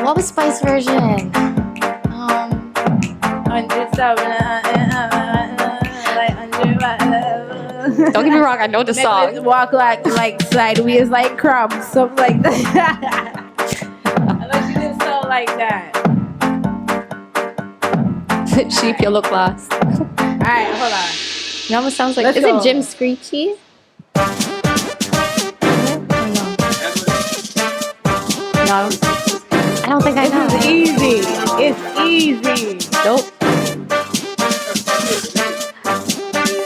What was Spice version? 107. Don't get me wrong, I know the song. Walk like sideways like crumbs, something like that. Unless you didn't sound like that. Sheep, you look lost. Alright, hold on. It almost sounds like. Let's is go. it Jim Screechy? No. I don't think I know. It's easy. It's easy. Nope.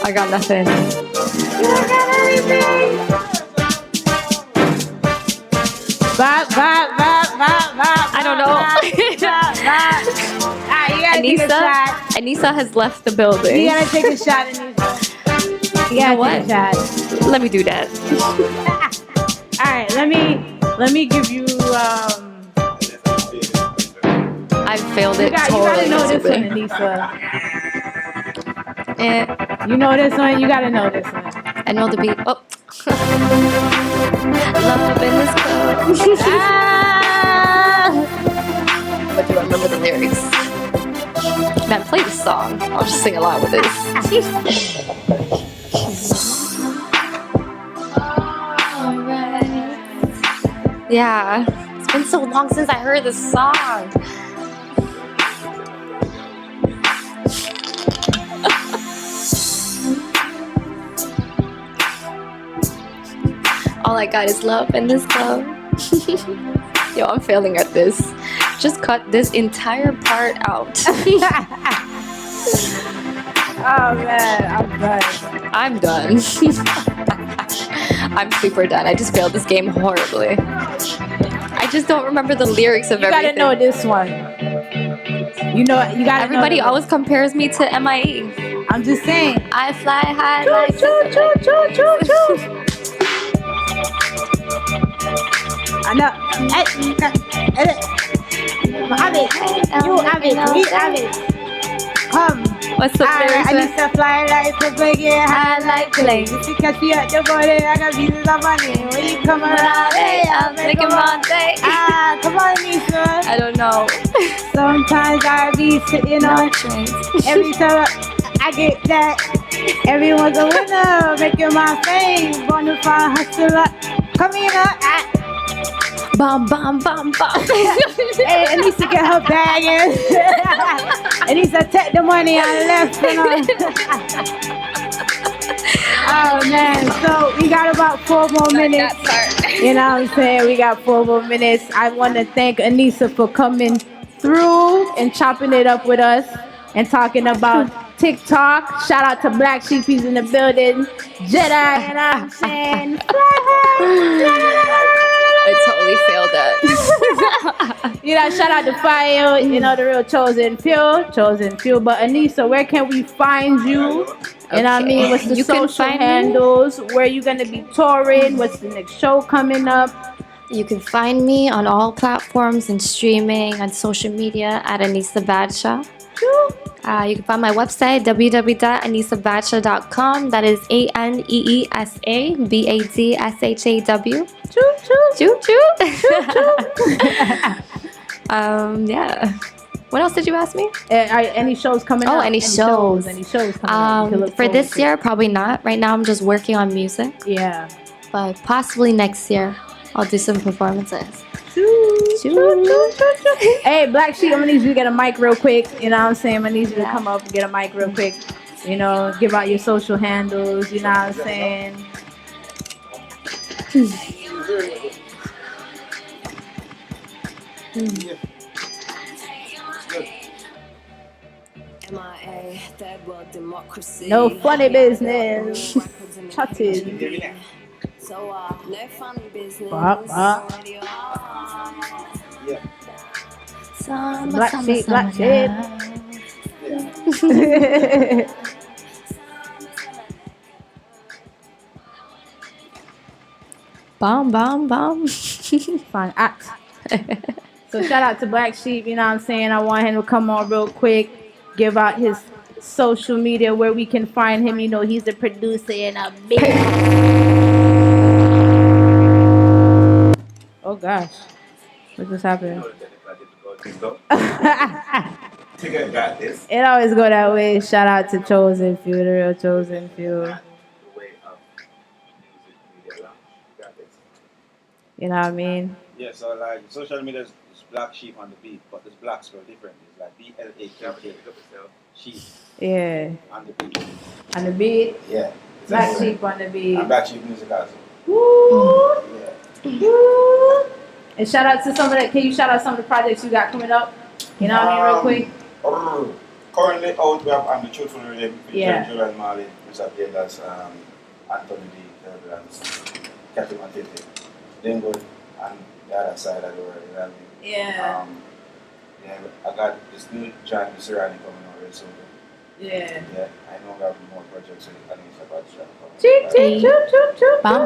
I got nothing. You don't got anything. Bop. I don't know. Alright, you gotta take a shot. Anissa has left the building. You gotta take a shot, Anissa. You gotta take a shot. Let me do that. Alright, let me give you I failed it you totally. gotta know this one, Anissa. You know this one? You gotta know this one. I know the beat. Oh. Love in this club. But do I remember the lyrics? Man, play the song. I'll just sing along with this. Yeah. It's been so long since I heard this song. All I got is love in this club. Yo, I'm failing at this. Just cut this entire part out. Oh man, I'm done. I'm done. I'm super done. I just failed this game horribly. I just don't remember the lyrics of everything. You gotta know this one. You gotta. Everybody always compares me to MIE. I'm just saying. I fly high choo, like choo. I know. Have it. You have it. We have it. Come. What's the lyrics? I need to fly like a big high like plane. If you catch me at the body, I got pieces of money. When you come around, hey, I'll make a Monday. Come on, Lisa. I don't know. Sometimes I be sitting on trains. Every time I get that Everyone's a winner, making my fame. Bonafide hustler. Come here, Bum, bum, bum, bum. Hey, Anissa get her bag in. Anissa take the money and left. Oh man, so we got about 4 more minutes. You know what I'm saying? We got 4 more minutes. I want to thank Anissa for coming through and chopping it up with us and talking about TikTok. Shout out to Black Sheep, he's in the building. Jedi, you know what I'm saying? I totally failed that. You know, shout out to Fire, you know, the real chosen few. But Anissa, where can we find you? You know what I mean? What's the social handles? Where are you going to be touring? What's the next show coming up? You can find me on all platforms and streaming on social media at Anissa Badshaw. You can find my website, www.anissabadshaw.com. That is ANEESABADSHAW. Choo choo. Choo choo. Yeah. What else did you ask me? Any shows coming up? Any shows. Any shows coming up? For this year, probably not. Right now, I'm just working on music. Yeah. But possibly next year, I'll do some performances. Hey, Black Sheep, I'm gonna need you to get a mic real quick. You know what I'm saying? I'm gonna need you to come up and get a mic real quick. You know, give out your social handles. You know what I'm saying? No funny business. Chatting. So, no funny business. Black sheep. Bomb. Fine, act. So shout out to Black Sheep, you know what I'm saying? I want him to come on real quick, give out his social media where we can find him. You know, he's a producer and a big. Oh gosh, what just happened? It always go that way. Shout out to Chosen Few, the real Chosen Few. You know what I mean? Yeah, so like social media is Black Sheep on the beat, but this black spell different. It's like BLAKK Sheep. Yeah. On the beat. On the beat? Yeah. Black Sheep on the beat. And Black Sheep music also. Woo! Yeah. Woo! And shout out to some of the, can you shout out some of the projects you got coming up? You know what I mean, real quick? Currently out, we have the Truthful Rhythm with Yeah. and Marley, which are played as Anthony D. Turbulence, Cathy Matete. Then go on the other side of the world, you know what I mean? Yeah. Yeah, I got this new John Serrani coming out real soon. Yeah. Yeah, I know we have more projects with Anissa Badshaw. Bam.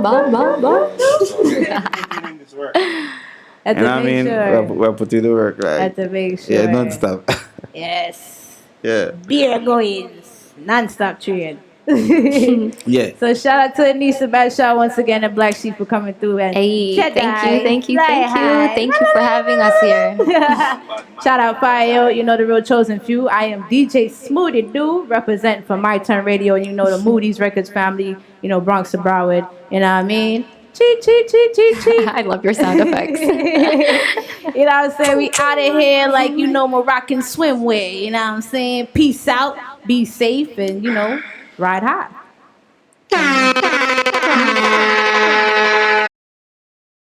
That's and a I big mean, sure. we're putting the work, right? That's a big sure. Yeah, non-stop. Yes. Yeah. Beer goings. Non-stop trade. Yeah. So shout out to Anissa Badshaw once again and Black Sheep for coming through and Hey, thank you for having us here. Shout out Fire, you know the real chosen few. I am DJ SMOOODIE Dude, represent for My Turn Radio, and you know the Moody's Records family, you know Bronx to Broward, you know what I mean? Cheat. I love your sound effects. You know what I'm saying? We out of here like, you know, Moroccan swimwear, you know what I'm saying? Peace out, be safe, and, you know, ride high.